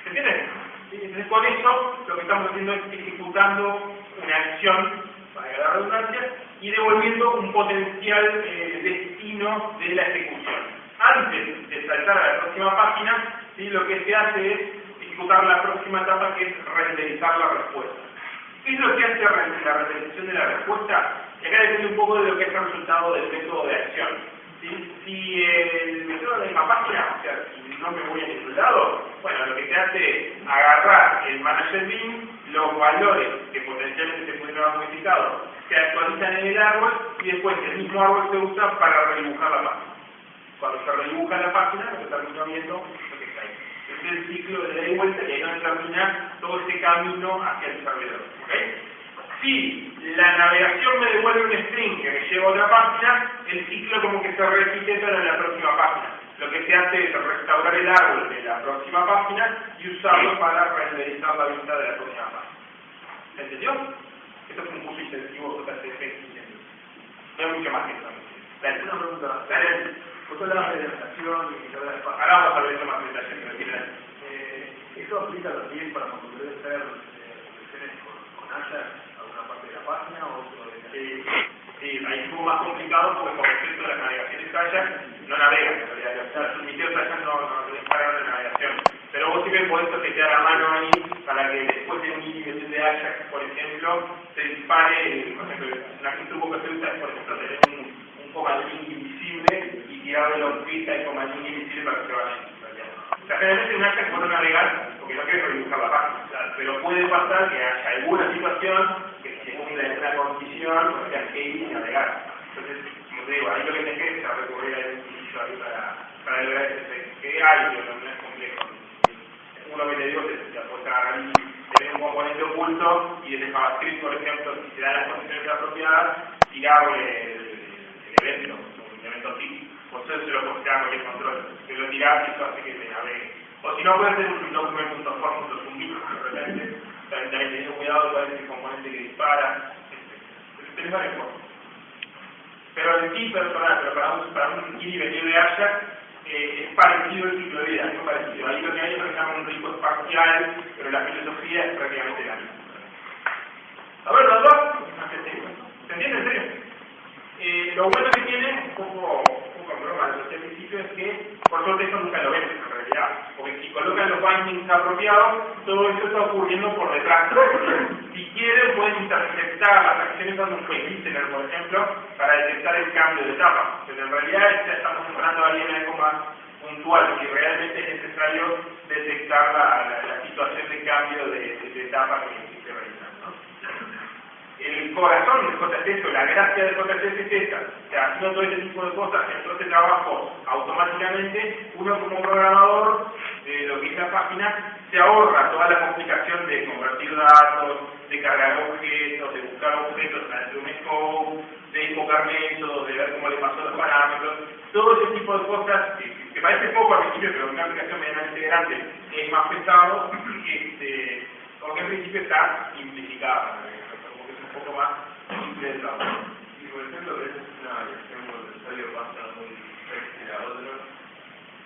¿Se entiende? Entonces con eso lo que estamos haciendo es ejecutando una acción, para la redundancia, y devolviendo un potencial destino de la ejecución. Antes de saltar a la próxima página, ¿sí? Lo que se hace es ejecutar la próxima etapa, que es renderizar la respuesta. ¿Qué es lo que hace la renderización de la respuesta? Y acá depende un poco de lo que es el resultado del método de acción. Si el método de la página, o sea, si no me voy a ningún lado, bueno, lo que se hace es agarrar el manager bin, los valores que potencialmente se pueden haber modificado, se actualizan en el árbol y después el mismo árbol se usa para redibujar la página. Cuando se redibuja la página, lo que termino viendo lo que está ahí. Este es el ciclo de la y vuelta y ahí no termina todo este camino hacia el servidor. ¿Okay? Si la navegación me devuelve un string que me lleva a otra página, el ciclo como que se repite para la próxima página. Lo que se hace es restaurar el árbol de la próxima página y usarlo para renderizar la vista de la próxima página. ¿Se entendió? Esto es un curso intensivo JCF. No hay mucho más que eso. Dale. Una pregunta. Dale. Vos hablabas de nación y de las Ahora vamos a ver eso más en detalle, pero tiene. ¿Eso aplica también para cuando debe hacer reflexiones con Ajax, alguna parte de la página o otro de Sí, ahí estuvo más complicado porque con respecto a las navegaciones Ajax no navegan, en realidad. Los submitidos Ajax no disparan de navegación. Pero vos sí que podés setear a mano ahí para que después de un inicio de Ajax, por ejemplo, se dispare, por ejemplo, un truco que se usa es, por ejemplo, tener un comandín invisible y tirarle la horquilla y comandín invisible para que se vaya. O sea, generalmente un Ajax puede navegar porque no quiere redibujar la página, o sea, pero puede pasar que haya alguna situación que se ponga en una condición o sea que ir y navegar. Entonces, como te digo, ahí lo que tenés que hacer es recurrir a un utilillo ahí para lograr ese efecto. Que hay, pero no es complejo. Uno que te digo es que puedes agarrar y tener un componente oculto y desde JavaScript, por ejemplo, si te dan las condiciones apropiadas, tirar el evento, un evento tip. Por eso se lo puedes tirar con el control. Que lo tirás y eso hace que te navegue. O si no, puede ser un document.form.submit, de repente. También teniendo cuidado de cuál es el componente que dispara. Tenés varias formas. Pero en sí, pero para un key venir de Ajax, es parecido el ciclo de vida, es muy parecido. Ahí lo que hay es lo que se llama un rico espacial, pero la filosofía es prácticamente la misma. A ver, los dos, ¿se entiende en serio? Lo bueno que tiene, un poco en broma, desde el principio, es que por suerte eso nunca lo ven en realidad, porque si colocan los bindings apropiados, todo eso está ocurriendo por detrás. Si quieren, pueden interceptar las acciones dando un listener, por ejemplo, para detectar el cambio de etapa. Pero en realidad ya estamos entrando ahí en algo más puntual, si realmente es necesario detectar la situación de cambio de etapa que se realiza. El corazón del JCF, la gracia del JCF es esta, o sea, haciendo todo este tipo de cosas, en todo este trabajo automáticamente, uno como programador de lo que es la página, se ahorra toda la complicación de convertir datos, de cargar objetos, de buscar objetos dentro de un scope, de invocar métodos, de ver cómo le pasó los parámetros, todo ese tipo de cosas que parece poco al principio, pero una aplicación medianamente grande es más pesado, porque en principio está simplificada. Un poco más simple de trabajo. Y por ejemplo, es una versión necesario pasa muy diferente de la otra.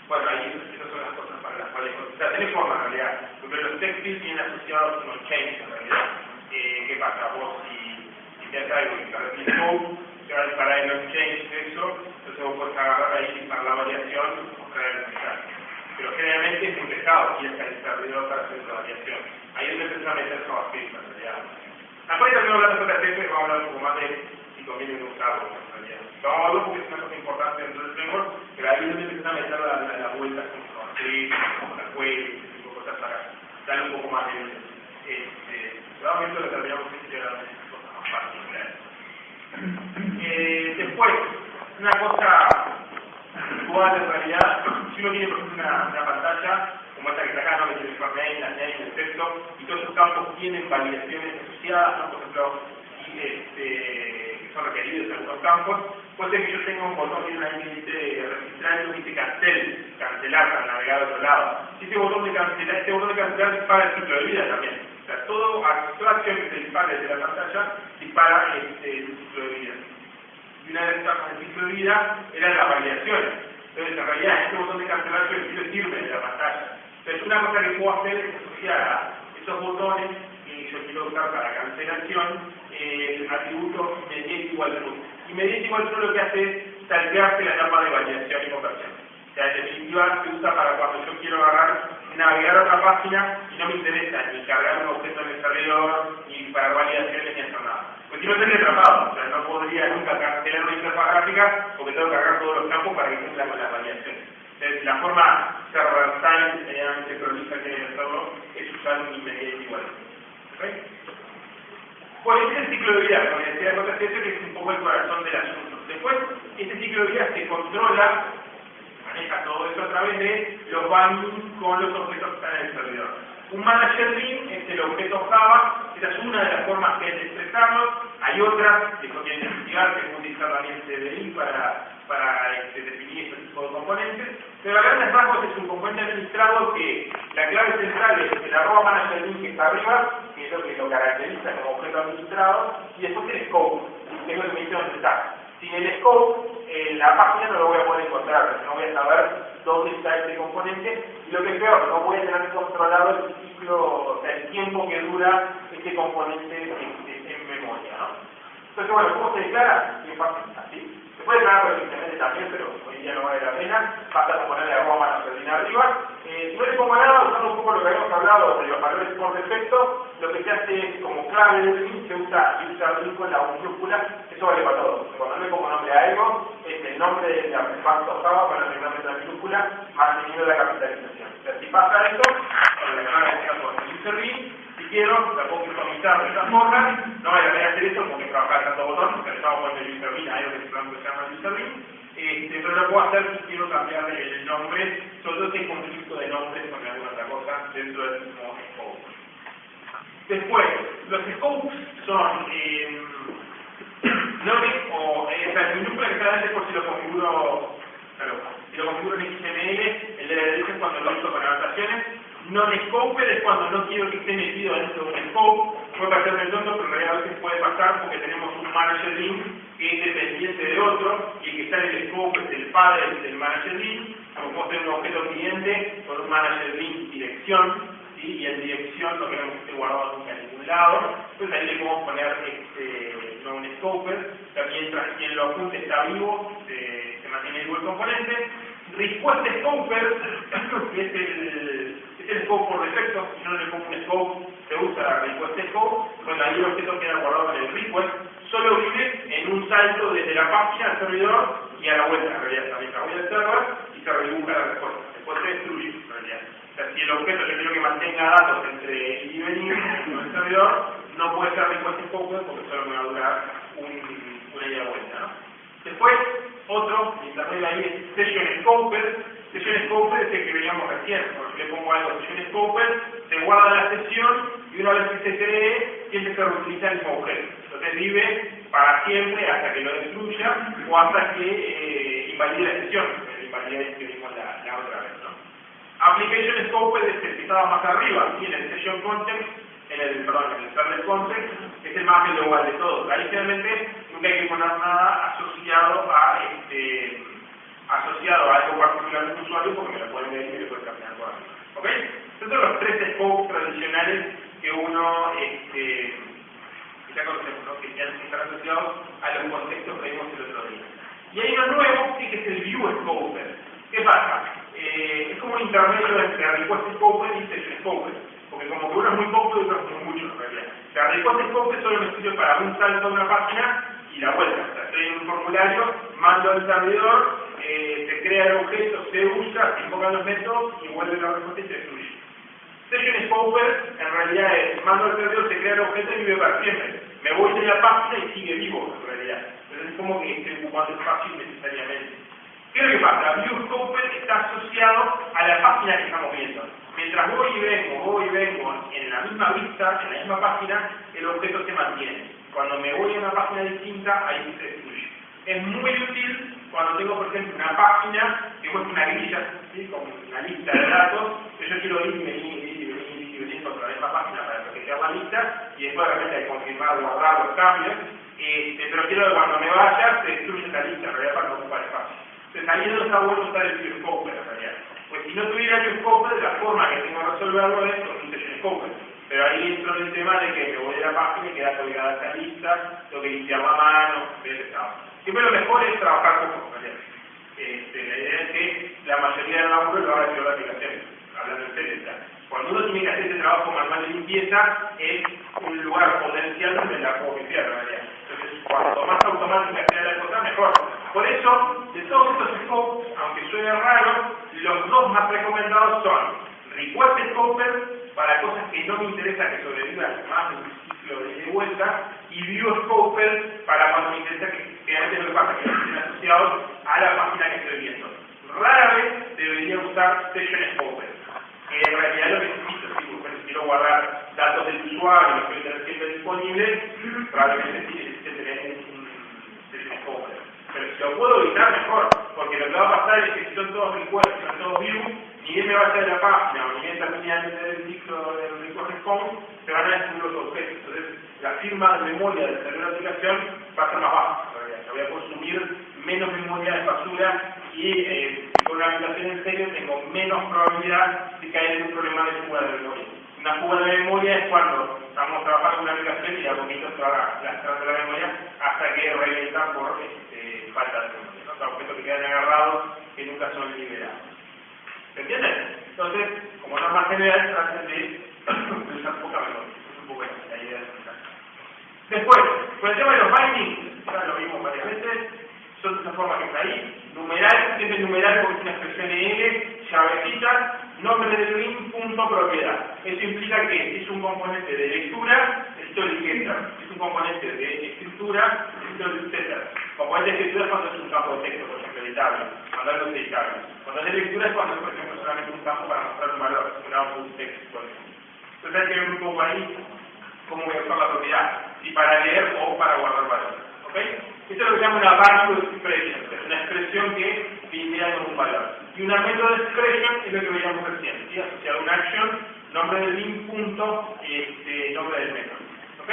Bueno, ahí esas son las cosas para las cuales... O sea, tenés forma en realidad. Porque los textiles vienen asociados con los change en realidad. ¿Qué pasa? Vos si te haces algo y cargas el code, te va a disparar en los change de eso, entonces vos podés agarrar ahí y para la variación y mostrar el mensaje. Pero generalmente es muy pesado y es el servidor para hacer la variación. Ahí es donde empieza a meter JavaScript en realidad. Después también hablando de JCF, vamos a hablar un poco más de si conviene usarlo en realidad. Lo vamos a hablar porque es una cosa importante dentro del framework, pero ahí es donde empiezan a meter la vuelta con JavaScript, con la web, ese tipo de cosas para darle un poco más de vida. Realmente lo terminamos integrando en cosas más fáciles. Después, una cosa igual en realidad, si uno tiene por ejemplo una pantalla como esta que está acá, ¿no? Que tiene el name, la name, el texto, y todos esos campos tienen validaciones asociadas, ¿no? Por ejemplo, que son requeridos en algunos campos, puede ser que yo tenga un botón que ahí dice registrar y dice cancelar para navegar a otro lado. Si este botón de cancelar dispara el ciclo de vida también. O sea, toda acción que se dispare desde la pantalla dispara el ciclo de vida. Y una de las etapas del ciclo de vida eran las validaciones. Entonces, en realidad, este botón de cancelar yo quiero irme de la pantalla. Entonces, una cosa que puedo hacer es asociar a esos botones que yo quiero usar para cancelación el atributo immediate igual true. Immediate igual true lo que hace es saltearse la etapa de validación y conversión. O sea, en definitiva, se usa para cuando yo quiero navegar a otra página y no me interesa ni cargar un objeto en el servidor, ni para validaciones, ni hacer nada. Pues si no estaría atrapado, o sea, no podría nunca cancelar una interfaz gráfica porque tengo que cargar todos los campos para que cumplan con las validaciones. Entonces, la forma server-side medianamente prolija que hay que hacerlo es usar un immediate igual. ¿Okay? Bueno, este es el ciclo de vida, como decía de JCF, que es un poco el corazón del asunto. Después, este ciclo de vida se controla, maneja todo eso a través de los bindings con los objetos que están en el servidor. Un manager link es el objeto Java, esa es una de las formas que hay de expresarlo. Hay otras que conviene investigar, que es utilizar también CDI para definir este tipo de componentes, pero a grandes rasgos es un componente administrado que La clave central es el @manager link que está arriba, que es lo que lo caracteriza como objeto administrado, y después el scope, que es lo que me dice dónde está. Sin el scope, en la página no lo voy a poder encontrar, porque no voy a saber dónde está este componente, y lo que es peor, no voy a tener controlado el ciclo, o sea, el tiempo que dura este componente en memoria, ¿no? Entonces, bueno, ¿cómo se declara? Bien fácil, así. Se puede declarar por el simplemente también, pero hoy día no vale la pena. Basta con ponerle @manager arriba. Si no le pongo nada, usando un poco lo que habíamos hablado de los valores por defecto, lo que se hace es, como clave del link, se usa user con la minúscula. Eso vale para todo. Cuando no le pongo nombre a algo, es el nombre del artefacto Java con el nombre de la minúscula, manteniendo la capitalización. O sea, si pasa esto, cuando le van a decir con user bin, si quiero, la puedo customizar de esta forma. No vale la pena hacer esto porque trabajar tanto botón, pero estamos poniendo user bin a algo que se llama user bin. Pero lo puedo hacer si quiero cambiarle el nombre, sobre todo si hay conflicto de nombres con alguna otra cosa dentro del mismo scope. Después, los scopes son logic o la minúscula que está delante por si lo configuro, si lo configuro en XML, el de la derecha es cuando lo uso con anotaciones. Non-scoped es cuando no quiero que esté metido dentro de un scope. Puede parecer el tonto, pero en realidad a veces puede pasar porque tenemos un manager link que es dependiente de otro y el que está en el scope es el padre del manager link. Como podemos tener un objeto cliente con un manager link dirección, ¿sí? Y en dirección no queremos que esté guardado nunca en ningún lado. Entonces ahí le podemos poner no un scoper. Mientras quien lo apunte está vivo, se mantiene vivo el componente. Request scoper, que es el scope por defecto. Si no le pongo un scope, se usa request scope. Bueno, ahí el objeto queda guardado en el request. Solo vive en un salto desde la página al servidor y a la vuelta. En realidad también la voy al server y se redibuja la respuesta. Después se destruye, en realidad. O sea, si el objeto yo quiero que mantenga datos entre ir y venir con el servidor, no puede ser request scope porque solo me va a durar una ida vuelta, ¿no? Después, otro, intermedio ahí es Session Scoper. Session Scoper es el que veíamos recién. Cuando yo le pongo algo a Session Scoper, se guarda la sesión y una vez que se cree, siempre se reutiliza el mismo objeto. Entonces vive para siempre hasta que lo destruya o hasta que invalide la sesión, la invalidez que vimos la otra vez, ¿no? Application Scoper es el que estaba más arriba, ¿sí? En el Session Context, en el server context, que es el más global de todos. Ahí generalmente nunca hay que poner nada asociado a algo particular del usuario porque me lo pueden ver y me pueden cambiar por arriba. ¿Ok? Estos son los tres scopes tradicionales que uno ya conocemos, ¿no? Que ya están asociados a los contextos que vimos el otro día. Y hay uno nuevo, sí, que es el View Scoper. ¿Qué pasa? Es como un intermedio entre Request Scoper y Session Scoper. Porque como que uno es muy poco y otro es muy mucho en realidad. La Request Scoper solo me sirve para un salto de una página y la vuelta. O sea, estoy en un formulario, mando al servidor, se crea el objeto, se usa, se invocan los métodos y vuelve la respuesta y se destruye. Session Scoper en realidad es, mando al servidor, se crea el objeto y vive para siempre. Me voy de la página y sigue vivo en realidad. Entonces es como que estoy ocupando espacio innecesariamente. ¿Qué es lo que pasa? View Scoper está asociado a la página que estamos viendo. Mientras voy y vengo en la misma vista, en la misma página, el objeto se mantiene. Cuando me voy a una página distinta, ahí se destruye. Es muy útil cuando tengo, por ejemplo, una página que muestra una grilla, ¿sí? Con una lista de datos, que yo quiero ir y venir contra la misma página para proteger la lista, y después de repente hay que confirmar, guardar los cambios, pero quiero que cuando me vaya se destruya esa lista, en realidad para no ocupar espacio. Entonces ahí no está bueno usar el View Scoper en realidad. Pues si no tuviera View Scoper, la forma que tengo de resolverlo es con un Session Scoper. Pero ahí entro en el tema de que me voy de la página y queda colgada esta lista, tengo que limpiarla a mano, siempre lo mejor es trabajar con computación. La idea es que la mayoría de laburo lo haga la aplicación, hablando en serio. Cuando uno tiene que hacer ese trabajo manual de limpieza, es un lugar potencial donde la puedo limpiar en realidad. Entonces, cuanto más automática sea la cosa, mejor. Por eso, de todos estos scopes, aunque suene raro, los dos más recomendados son Request Scoper, para cosas que no me interesa que sobrevivan más de un ciclo de vuelta, y View Scoper para cuando me interesa que antes lo que pasa que estén asociados a la página que estoy viendo. Rara vez debería usar Session Scoper, que en realidad lo que necesito, si quiero guardar datos del usuario, los que tener siempre disponibles, probablemente sí necesite tener un Session Scoper. Pero si lo puedo evitar, mejor, porque lo que va a pasar es que si son todos requests, si son todos views, ni bien me vaya de la página o ni bien termine el ciclo del request response, se van a destruir los objetos. Entonces, la firma de memoria del servidor de aplicación va a ser más baja. Voy a consumir menos memoria de basura y con una aplicación en serio tengo menos probabilidad de caer en un problema de fuga de memoria. Una fuga de memoria es cuando estamos trabajando con una aplicación y de a poquito se va lastrando la memoria hasta que revienta por falta de memoria, ¿no? O sea, objetos que quedan agarrados que nunca son liberados. ¿Se entiende? Entonces, como norma general, traten de usar poca memoria. Es un poco la idea de usar. Después, con el tema de los bindings, ya lo vimos varias veces, son de esa forma que está ahí. Numeral, siempre numeral porque es una expresión EL, llavecita, nombre del link, punto, propiedad. Eso implica que es un componente de lectura, story getter, es un componente de escritura, story setter. Componente de escritura es cuando es un campo de texto, por ejemplo, editable, mandarlo editable. Cuando es de lectura es cuando es, por ejemplo, solamente un campo para mostrar un valor, un output text, por ejemplo. Entonces hay que ver un poco ahí cómo voy a usar la propiedad, si para leer o para guardar valor. ¿Ok? Esto es lo que se llama una value expression, que es una expresión que lindea con un valor. Y una method expression es lo que veíamos recién, ¿sí? Asociar una action, nombre del link, punto, nombre del método. ¿Ok?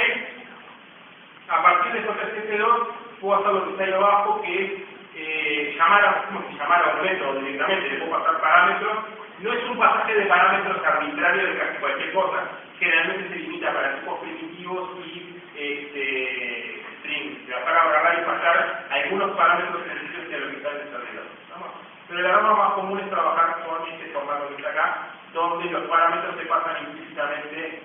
A partir de JCP2 puedo hacer lo que está ahí abajo, que es llamar a un método directamente, le puedo pasar parámetros. No es un pasaje de parámetros arbitrario de casi cualquier cosa. Generalmente se limita para tipos primitivos y strings. Para agarrar y pasar algunos parámetros sencillos de lo que está desarrollado. Pero la norma más común es trabajar con este formato que está acá, donde los parámetros se pasan implícitamente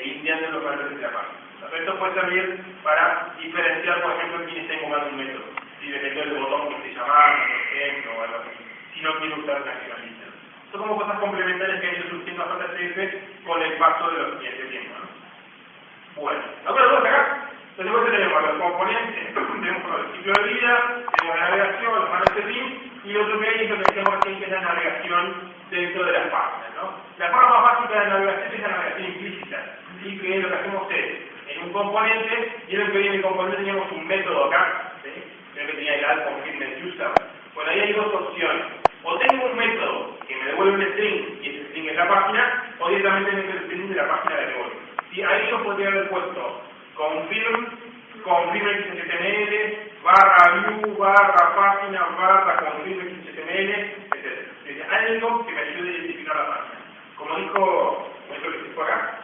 limpiando los valores de la página. Entonces, esto puede servir para diferenciar, por ejemplo, quién está invocando un método. Si dependiendo del botón que esté llamando, por ejemplo, o algo así. Si no quiere usar una accionalista. Son como cosas complementarias que han ido surgiendo a JCF con el paso de los siguientes tiempos, ¿no? Bueno, ¿alguna duda acá? Entonces, después tenemos los componentes, tenemos el ciclo de vida, tenemos la navegación, los manos de fin, y otro que hay es lo que decíamos recién, que es la navegación dentro de las páginas, ¿no? La forma más básica de navegación es la navegación implícita, ¿sí? Que lo que hacemos es, en un componente, y en el que viene el componente teníamos un método acá, ¿sí? Creo que tenía el add confirmed user. Bueno, ahí hay dos opciones. O tengo un método que me devuelve un string, y ese string es la página, o directamente meto el string de la página de devuelve. ¿Sí? Ahí yo podría haber puesto confirm XHTML, /view, página, confirm XHTML, etc. Algo que me ayude a identificar la página. Como dijo esto que se fue acá,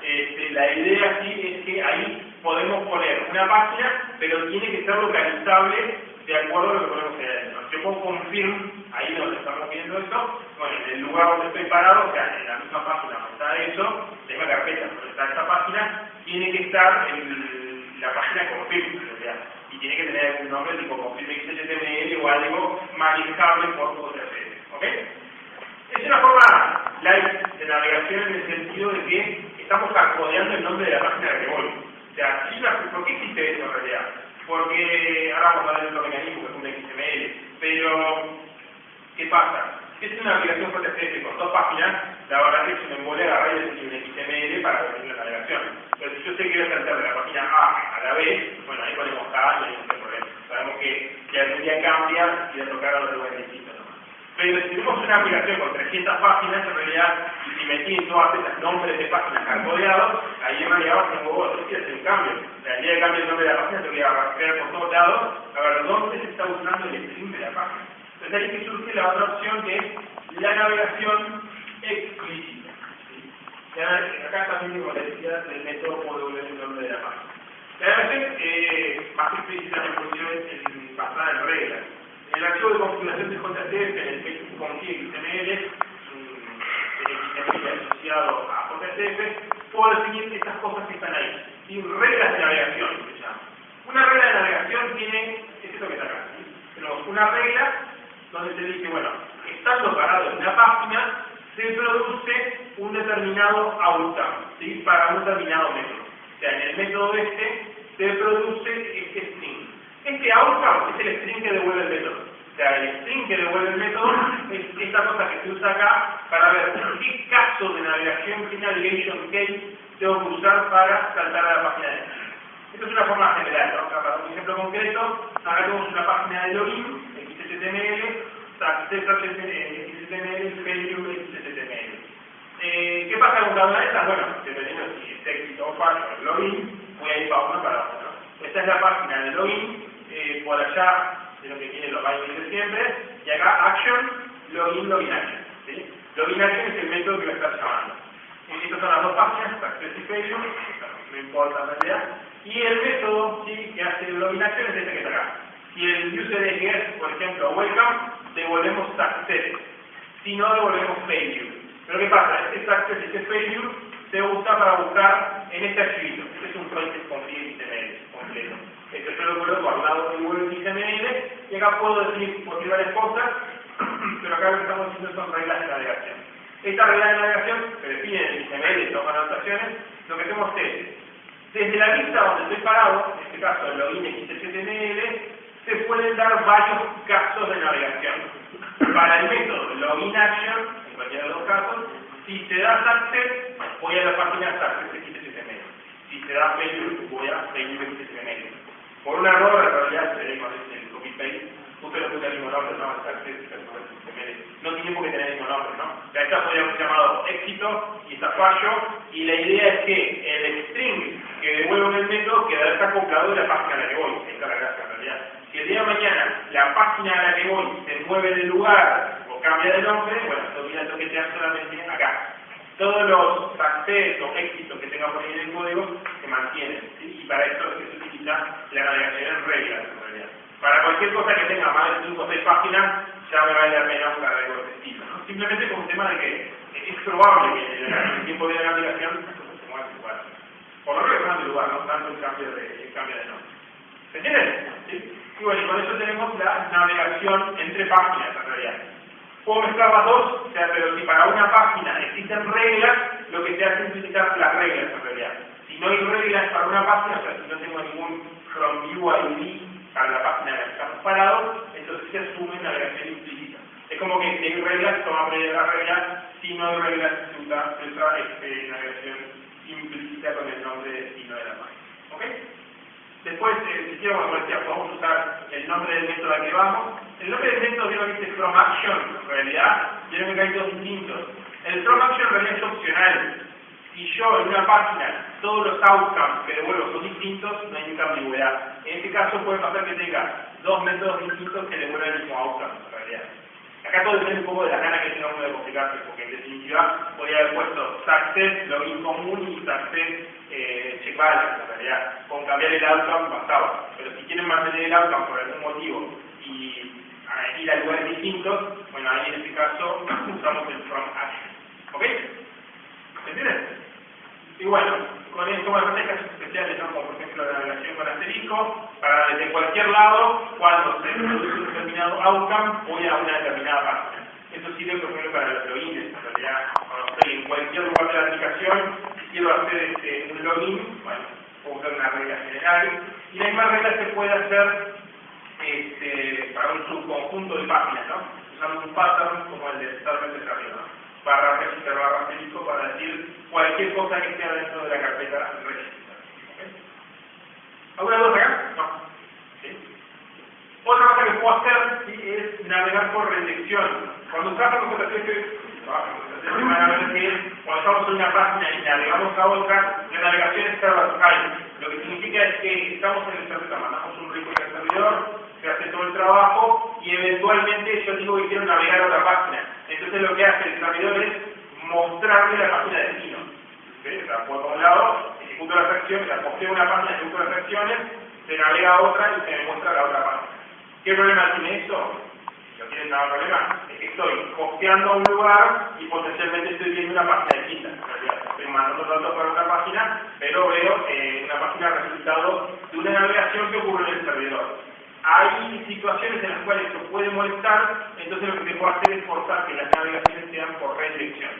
la idea sí es que ahí podemos poner una página, pero tiene que ser localizable de acuerdo a lo que ponemos ahí adentro. Yo pongo confirm, ahí donde estamos viendo esto, bueno, en el lugar donde estoy parado, o sea, en la misma página donde está eso, en la carpeta donde está esta página, tiene que estar en la página confirm, en realidad, y tiene que tener un nombre tipo confirm XHTML o algo manejable por JCF, ¿ok? Es una forma light de navegación en el sentido de que estamos carcodeando el nombre de la página que voy. O sea, ¿por qué existe eso en realidad? Porque ahora vamos a ver otro mecanismo que es un XML, pero ¿qué pasa? Si es una aplicación JCF con dos páginas, la verdad que es un embole agarrar y decir un XML para definir la navegación. Pero si yo sé que voy a saltar de la página A a la B, bueno, ahí ponemos A y ahí no hay problema. Sabemos que algún día cambia y de tocar a los lugares distintos. Pero si tenemos una aplicación con 300 páginas, en realidad, y si metí en todas esas nombres de páginas carcodeados, ahí en realidad tengo que hacer un cambio. O sea, el día que cambie el nombre de la página, tengo que rastrear por todos lados a ver dónde se está usando el string de la página. Entonces ahí que surge la otra opción, que es la navegación explícita. ¿Sí? Acá también, como les decía, el método puede volver el nombre de la página. La navegación más explícita en basada en reglas. El archivo de configuración de JCF en el que config XML, un XML asociado a JCF, puedo definir estas cosas que están ahí. Y reglas de navegación, se llama. Una regla de navegación tiene, es esto que está acá. ¿Sí? Tenemos una regla donde se dice, bueno, estando parado en una página, se produce un determinado outcome, ¿sí? Para un determinado método. O sea, en el método se produce este string. Este outcome es el string que devuelve el método. O sea, el string que devuelve el método es esta cosa que se usa acá para ver qué caso de navegación, qué navigation case tengo que usar para saltar a la página de string. Esto es una forma general, ¿no? Para un ejemplo concreto, acá tenemos una página de login, XHTML, XHTML, failure, XHTML. con cada una de estas? Bueno, dependiendo si es éxito o fallo el login, voy a ir para uno para otro. Esta es la página de login, por allá de lo que tiene los bytes de siempre, y acá action, login action. ¿Sí? Login action es el método que lo estás llamando. Estas son las dos páginas, success y failure, no importa en realidad. Y el método, ¿sí?, que hace el login action es este que está acá. Si el user es guest, por ejemplo, welcome, devolvemos success. Si no, devolvemos failure. Pero ¿qué pasa? Este success y este failure se usa para buscar en este archivito. Este es un process complete XML completo. Este yo lo puedo guardado en Google XML y acá puedo decir varias cosas, pero acá lo que estamos diciendo son reglas de navegación. Estas reglas de navegación se definen en XML, toman anotaciones. Lo que hacemos es, desde la vista donde estoy parado, en este caso el login XHTML, se pueden dar varios casos de navegación. Para el método login action, en cualquiera de los casos, si se da success, voy a la página success XHTML. Si se da failure, voy a failure XHTML. Por un error, en realidad, se ve con el copy-paste, usted lo puse el mismo nombre, ¿no? No tiene por qué tener el mismo nombre, ¿no? Ya esta podría haber llamado éxito y está fallo, y la idea es que el string que devuelvo en el método quedará acoplado de la página a la que voy. Esta es la gracia en realidad. Si el día de mañana la página a la que voy se mueve de lugar o cambia de nombre, bueno, esto voy a toquetear solamente acá. Todos los success o éxitos que tenga por ahí en el código se mantienen, ¿sí? Y para esto es que se utiliza la navegación en reglas, en realidad. Para cualquier cosa que tenga más de 5 o 6 páginas, ya me vale la pena buscar algo de este estilo, ¿no? Simplemente por un tema de que es probable que el tiempo de la navegación se mueva de lugar. Por lo menos cambie de lugar, no tanto el cambio de nombre. ¿Se entiende? ¿Sí? Y bueno, y con eso tenemos la navegación entre páginas, en realidad. Puedo mezclar las dos, o sea, pero si para una página existen reglas, lo que se hace es utilizar las reglas, en realidad. Si no hay reglas para una página, o sea, si no tengo ningún from view ID para la página en la que estamos parados, entonces se asume navegación implícita. Es como que si hay reglas, toma la regla, si no hay reglas, se usa navegación implícita con el nombre de destino de la página. ¿Ok? Después, si quiero, como decía, podemos usar el nombre del método al que vamos. El nombre del método, vieron que dice from action, en realidad, vieron que hay dos distintos. El from action en realidad es opcional. Si yo en una página todos los outcomes que devuelvo son distintos, no hay ninguna ambigüedad. En este caso puede pasar que tenga dos métodos distintos que devuelvan el mismo outcome, en realidad. Acá todo depende un poco de la gana que tenga uno de complicarse, porque en definitiva podría haber puesto success, login común y success check balance, en realidad. Con cambiar el outcome bastaba. Pero si quieren mantener el outcome por algún motivo y ir a lugares distintos, bueno, ahí en este caso usamos el from action. ¿Ok? ¿Se entiende? Y bueno, con esto van a hacer casos especiales, ¿no? Como por ejemplo la navegación con asterisco, para desde cualquier lado, cuando se produce un determinado outcome, voy a una determinada página. Esto sirve, por ejemplo, para los logins, en realidad, cuando estoy en cualquier lugar de la aplicación, si quiero hacer un login, bueno, puedo usar una regla general, y la misma regla se puede hacer para un subconjunto de páginas, ¿no? Usando un pattern como el de totalmente arriba, ¿no? Barra register, barra asterisco, para decir cualquier cosa que esté dentro de la carpeta register. ¿Okay? ¿Alguna duda acá? No. ¿Sí? Otra cosa que puedo hacer, ¿sí?, es navegar por redirección. Cuando trabajo con concentración, cuando estamos en una página y navegamos a otra, la navegación es server-side. Lo que significa es que estamos en el servidor, mandamos un request al servidor, se hace todo el trabajo y eventualmente yo digo que quiero navegar a otra página. Entonces lo que hace el servidor es mostrarle la página de destino. ¿Sí? O sea, por un lado, ejecuto las acciones, la posteo una página, ejecuto las acciones, se navega a otra y se me muestra la otra página. ¿Qué problema tiene eso? Si no tiene nada de problema, es que estoy posteando a un lugar y potencialmente estoy viendo una página distinta. En realidad, estoy mandando datos para otra página, pero veo una página resultado de una navegación que ocurre en el servidor. Hay situaciones en las cuales esto puede molestar, entonces lo que se puede hacer es forzar que las navegaciones sean por redirección.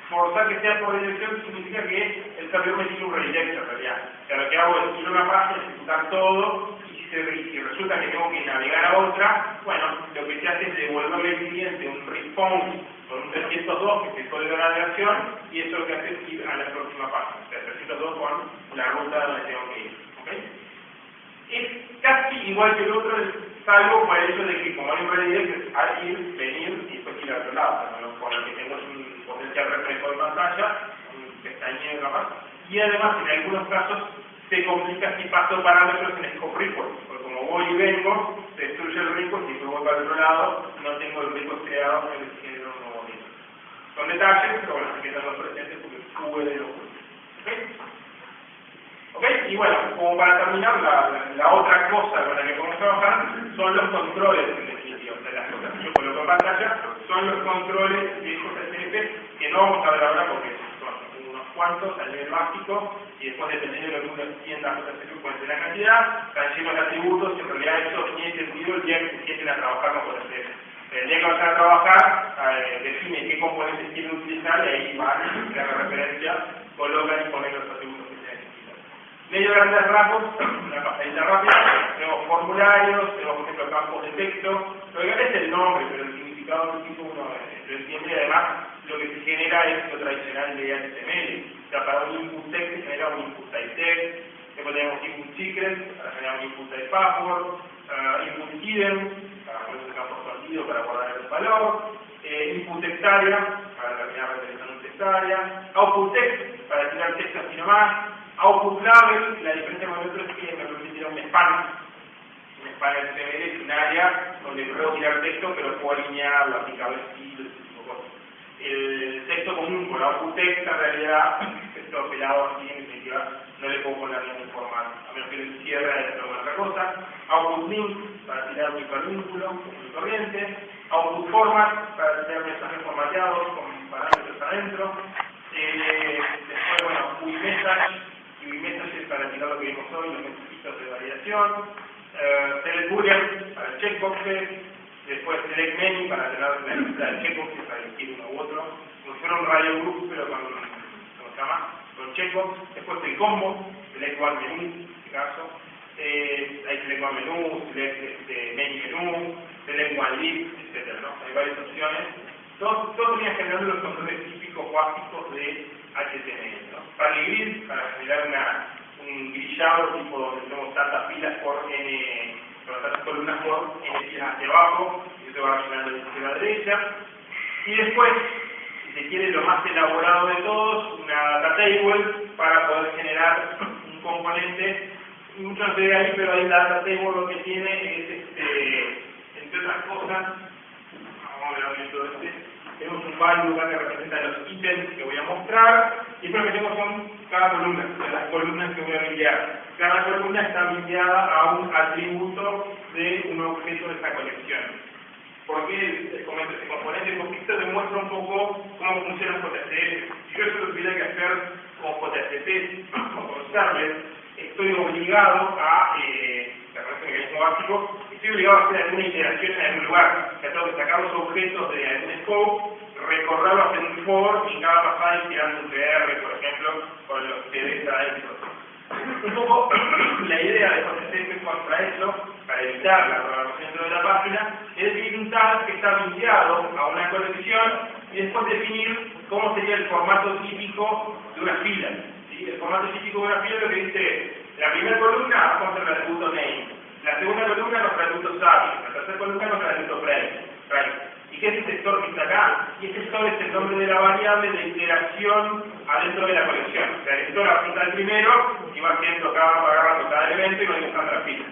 Forzar que sea por redirección significa que el servidor me tiene un redirect en realidad. O sea, lo que hago es ir a una página, ejecutar todo, y si resulta que tengo que navegar a otra, bueno, lo que se hace es devolverle al cliente un response con un 302 que se código de navegación, y eso lo que hace es ir a la próxima página. O sea, 302 con la ruta donde tengo que ir. ¿Okay? Es casi igual que el otro, salvo por el hecho de que como hay un redirect es al ir, venir y después ir a otro lado. O sea, con lo que tengo un potencial reflejo de pantalla, un pestañeo capaz, y además en algunos casos se complica si paso parámetros en scope report, porque como voy y vengo, se destruye el report y si voy para el otro lado, no tengo el report creado en el que genera un nuevo report. Son detalles, pero bueno, hay que tenerlos presentes porque puede ocurrir. ¿Ok? Y bueno, como para terminar, la otra cosa con la que podemos trabajar son los controles, en definitiva. O sea, las cosas que yo coloco en pantalla son los controles de JSF que no vamos a ver ahora porque son unos cuantos a nivel básico y después dependiendo de lo que uno entienda JSF puede ser la cantidad, están llenos de atributos y en realidad eso tiene sentido el día que se sienten a trabajar con JSF. El día que vayan a trabajar, define qué componentes quieren utilizar y ahí van, de referencia, colocan y ponen los atributos que se necesitan. Medio grandes rasgos, una pasadita rápida, tenemos formularios, tenemos por ejemplo campos de texto, lo que es el nombre, pero el significado del tipo uno lo entiende y además lo que se genera es lo tradicional de HTML. O sea, para un input text se genera un input type text, después tenemos input secret para generar un input type password, input hidden para poner un campo escondido para guardar el valor, input textaria para terminar realizando un textaria, output text para tirar texto así nomás, output label, la diferencia con el otro es que me permite tirar un span. Un span HTML es un área donde puedo tirar texto, pero puedo alinearlo, aplicar estilos, ese tipo de cosas. El texto común con output text, en realidad, texto pelado así, en definitiva, no le puedo poner ningún formato, a menos que lo cierre de alguna otra cosa. Output link para tirar un hipervínculo común y corriente. Output format para tirar mensajes formateados con parámetros adentro. Después, bueno, UIMessage para tirar lo que vimos hoy, los mensajitos de validación, select boolean para el checkboxes, después select menu para tener la lista de checkboxes para elegir uno u otro, como si fuera un radio group pero con, ¿cómo se llama? Con checkbox, después el combo, select one menu, en este caso, hay select one menu, select main menu, select one list, etc. ¿no? Hay varias opciones. Todo venía generando los controles típicos básicos de HTML, ¿no? Parallel grid para generar un grillado tipo donde tenemos tantas filas por n, tantas columnas por n filas hacia abajo, y eso va llenando de izquierda a derecha. Y después, si se quiere lo más elaborado de todos, una data table para poder generar un componente, mucho no se ve ahí, pero ahí la data table lo que tiene es, entre otras cosas, vamos a ver todo tenemos un value que representa los ítems que voy a mostrar, y lo que tenemos son cada columna, de las columnas que voy a enviar. Cada columna está enviada a un atributo de un objeto de esta colección. Porque el componente de conflicto demuestra un poco cómo funciona JSF. Si yo eso lo tuviera que hacer con JSP o con Servlet, estoy obligado a, la parte mecanismo básico, estoy obligado a hacer alguna iteración en algún lugar. O sea, tengo que sacar los objetos de algún scope, recorrerlo, hacer un for y cada pasada ir tirando un TR, por ejemplo, con los TDs adentro. Un poco la idea de JSF contra eso, para evitar la programación dentro de la página, es definir un tag que está vinculado a una colección y después definir cómo sería el formato típico de una fila. ¿Sí? El formato típico de una fila lo que dice es, la primera columna va contra el atributo name, la segunda columna contra el atributo subject, la tercera columna contra el atributo frame. ¿Y qué es este sector que está acá? Y este sector es el nombre de la variable de iteración adentro de la colección. O sea, el sector apunta al primero y va haciendo agarrando cada elemento y va dibujando la fila.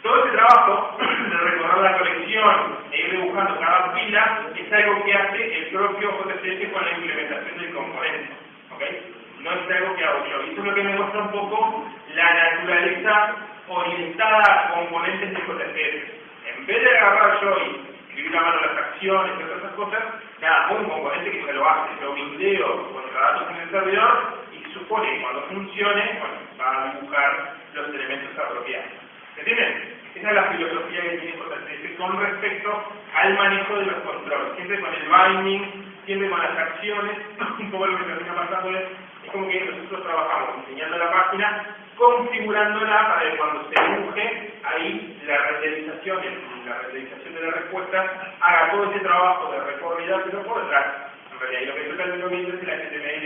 Todo este trabajo de recorrer la colección e ir dibujando cada fila es algo que hace el propio JSF con la implementación del componente. ¿Okay? No es algo que hago yo. Y eso es lo que me muestra un poco la naturaleza orientada a componentes de JSF. En vez de agarrar yo y escribir a mano las acciones y todas esas cosas, nada, un componente que se lo hace, lo bindeo con los datos en el servidor y supone que cuando funcione, bueno, va a dibujar los elementos apropiados. ¿Se entienden? Esa es la filosofía que tiene JSF con respecto al manejo de los controles, siempre con el binding, siempre con las acciones. Un poco lo que termina pasando es como que nosotros trabajamos diseñando la página, configurándola para que cuando se dibuje, ahí la renderización de la respuesta haga todo ese trabajo de recorrida, pero por detrás. En realidad, y lo que yo termino viendo es el HTML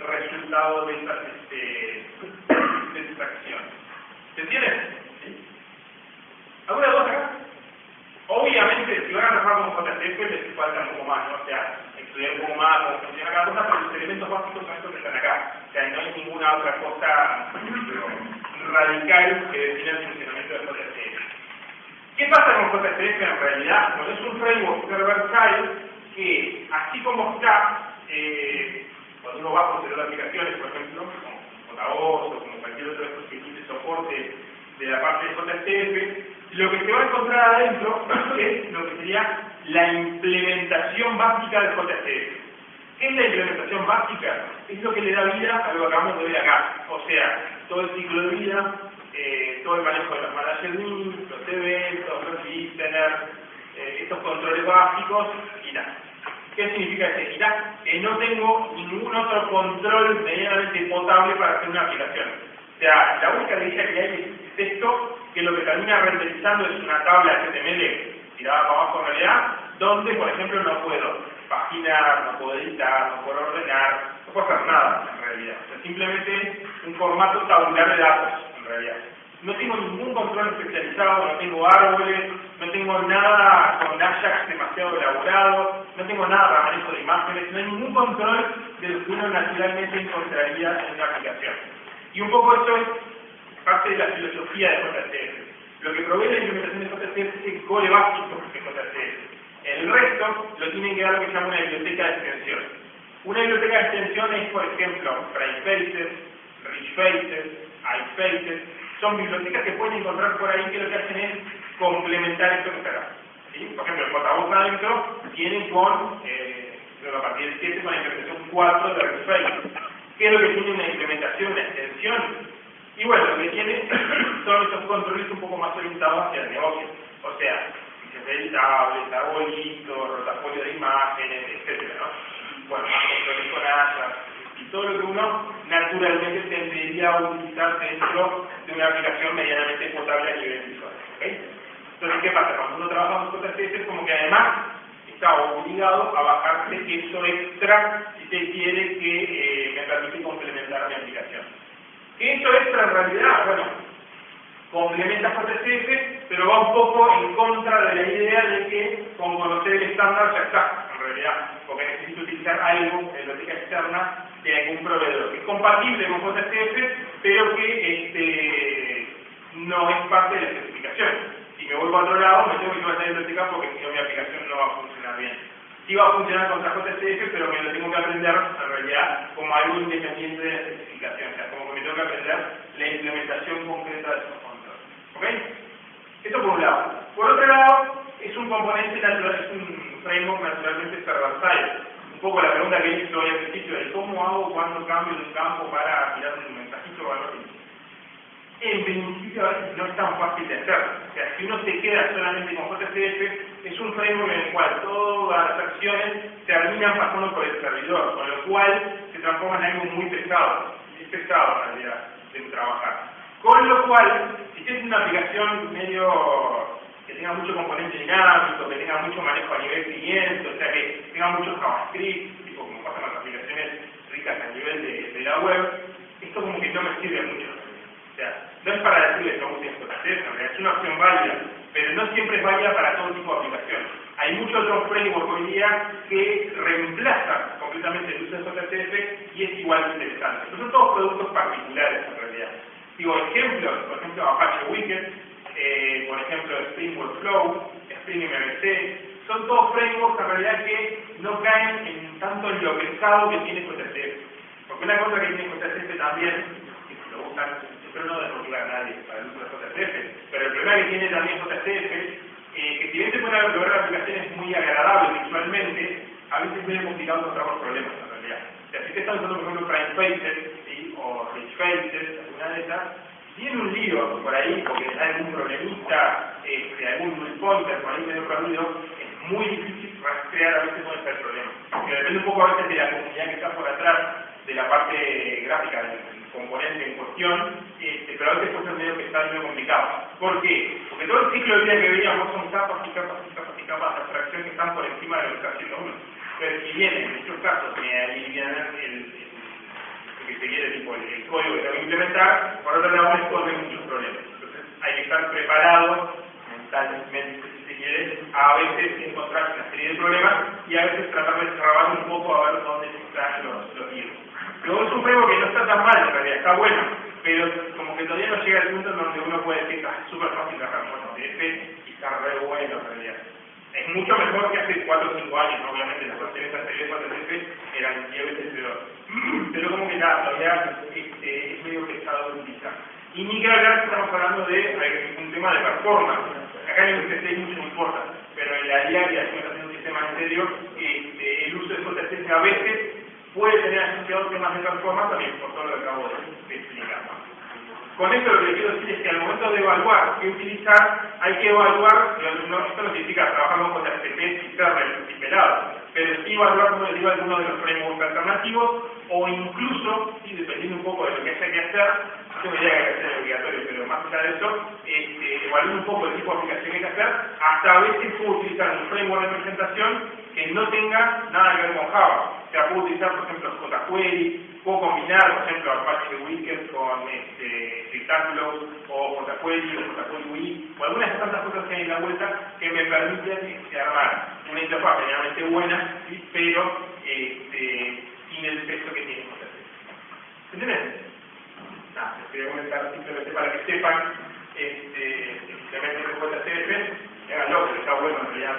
resultado de estas acciones. ¿Se entiende? ¿Sí? ¿Alguna duda acá? Obviamente, si van a trabajar con JSF, les falta un poco más, ¿no? O sea, estudiar un poco más cómo funciona cada cosa, pero los elementos básicos son estos que están acá. ninguna otra cosa radical que defina el funcionamiento de JSF. ¿Qué pasa con JSF en realidad? Bueno, es un framework server-side que, así como está, cuando uno va a proceder aplicaciones, por ejemplo, como JBoss o como cualquier otro de estos que tiene soporte de la parte de JSF, lo que se va a encontrar adentro es lo que sería la implementación básica de JSF. ¿Qué es la implementación básica? Es lo que le da vida a lo que acabamos de ver acá. O sea, todo el ciclo de vida, todo el manejo de los manager needs, los eventos, los listeners, estos controles básicos y nada. ¿Qué significa ese gira? Que no tengo ningún otro control medianamente potable para hacer una aplicación. O sea, la única divisa que hay es esto, que lo que termina renderizando es una tabla HTML tirada para abajo en realidad, donde, por ejemplo, no puedo paginar, no puedo editar, no puedo ordenar, no puedo hacer nada en realidad. O sea, simplemente un formato tabular de datos en realidad. No tengo ningún control especializado, no tengo árboles, no tengo nada con Ajax demasiado elaborado, no tengo nada para manejo de imágenes, no hay ningún control de lo que uno naturalmente encontraría en una aplicación. Y un poco esto es parte de la filosofía de JSF. Lo que provee la implementación de JSF es el core básico de JSF. El resto lo tienen que dar lo que se llama una biblioteca de extensión. Una biblioteca de extensión es, por ejemplo, FrameFaces, RichFaces, iFaces. Son bibliotecas que pueden encontrar por ahí que lo que hacen es complementar esto que está acá. ¿Sí? Por ejemplo, el JBoss adentro tiene con, creo que a partir del 7, con la implementación 4 de RichFaces. ¿Qué es lo que tiene una implementación, una extensión? Y bueno, lo que tiene son estos controles un poco más orientados hacia el negocio. O sea, editables, arbolitos, rotafolio de imágenes, etc. ¿no? Bueno, más controles con Ajax y todo lo que uno naturalmente tendría a utilizar dentro de una aplicación medianamente potable a nivel visual. ¿Okay? Entonces, ¿qué pasa? Cuando uno trabaja con JSF es como que además está obligado a bajarse eso extra si se quiere que me permite complementar mi aplicación. ¿Qué eso extra en realidad? Bueno, complementa JSF, pero va un poco en contra de la idea de que con conocer el estándar ya está, en realidad, porque necesito utilizar algo en biblioteca externa de algún proveedor, que es compatible con JSF, pero que no es parte de la especificación. Si me vuelvo a otro lado, me tengo que llevar a la biblioteca porque si no mi aplicación no va a funcionar bien. Sí va a funcionar contra JSF, pero me lo tengo que aprender en realidad como algo independiente de la especificación, o sea, como que me tengo que aprender la implementación concreta de esos controles. ¿Ok? Esto por un lado. Por otro lado, es un componente natural, es un framework naturalmente server-side. Un poco la pregunta que hice hoy al principio de cómo hago cuando cambio de un campo para tirar un mensajito o algo así. En principio a veces no es tan fácil de hacer. O sea, si uno se queda solamente con JSF, es un framework en el cual todas las acciones terminan pasando por el servidor, con lo cual se transforma en algo muy pesado. Es pesado en realidad de trabajar. Con lo cual, si tienes una aplicación medio que tenga mucho componente dinámico, que tenga mucho manejo a nivel cliente, o sea que tenga mucho JavaScript, tipo como pasa con las aplicaciones ricas a nivel de la web, esto como que no me sirve mucho. O sea, no es para decirles no usen JSF, es una opción válida, pero no siempre es válida para todo tipo de aplicación. Hay muchos otros frameworks hoy día que reemplazan completamente el uso de JSF y es igual de interesante. Pero son todos productos particulares en realidad. Digo, ejemplos, por ejemplo Apache Wicked, por ejemplo Spring Workflow, Spring MVC, son todos frameworks en realidad que no caen en tanto en lo pesado que tiene JSF. Porque una cosa que tiene JSF también, que si lo usan, yo no desmotivar a nadie para el uso de JSF, pero el problema que tiene también JSF, que si bien se pueden lograr aplicaciones muy agradables visualmente, a veces es muy complicado encontrar los problemas en realidad. O sea, si te están usando por ejemplo FrameFaces, ¿sí? O RichFaces, alguna de esas, tiene un lío por ahí porque hay algún problemista, algún null pointer por ahí medio perdido, es muy difícil rastrear a veces dónde está el problema. Porque depende un poco a veces de la comunidad que está por atrás de la parte gráfica del componente en cuestión, pero a veces puede ser medio pesado y medio complicado. ¿Por qué? Porque todo el ciclo de vida que veíamos son capas y capas y capas y capas de abstracción que están por encima de lo que está haciendo uno. Entonces, si bien en muchos casos me alivianan lo que se quiere, tipo el código que tengo que implementar, por otro lado me resuelve muchos problemas. Entonces, hay que estar preparado mentalmente, si se quiere, a veces encontrar una serie de problemas y a veces tratar de trabajar un poco a ver dónde están los virus. Luego es un framework que no está tan mal, en realidad está bueno, pero como que todavía no llega al punto en donde uno puede decir que es súper fácil trabajar con TF y está re bueno en realidad. Es mucho mejor que hace 4 o 5 años, ¿no? Obviamente las versiones anteriores de TF eran 10 veces peor. Pero como que nada, todavía es medio pesado de utilizar. Y ni que hablar, estamos hablando de un tema de performance. Acá en el UTC mucho no importa, pero en la diaria, si uno está haciendo un sistema en serio, el uso de JTC a veces puede tener asociados temas de performance también, por todo lo que acabo de explicar. Con esto lo que quiero decir es que al momento de evaluar qué utilizar, hay que evaluar, esto no significa trabajar con JTC y serverless y pelado, pero sí evaluar, como les digo, algunos de los frameworks alternativos, o incluso, y dependiendo un poco de lo que haya que hacer, yo me diría que hay que hacer obligatorio, pero más allá de eso, evaluar un poco el tipo de aplicación que hay que hacer, hasta a veces puedo utilizar un framework de presentación que no tenga nada que ver con Java. O sea, puedo utilizar, por ejemplo, jQuery, puedo combinar, por ejemplo, Apache Wicked con Spectacular, o jQuery, o jQuery UI, o algunas de tantas cosas que hay en la vuelta que me permiten armar una interfaz generalmente buena, ¿sí? Pero sin el peso que tiene JTC. ¿Entienden? Nada, les quería comentar simplemente para que sepan, simplemente el JTC, háganlo, que está bueno en realidad.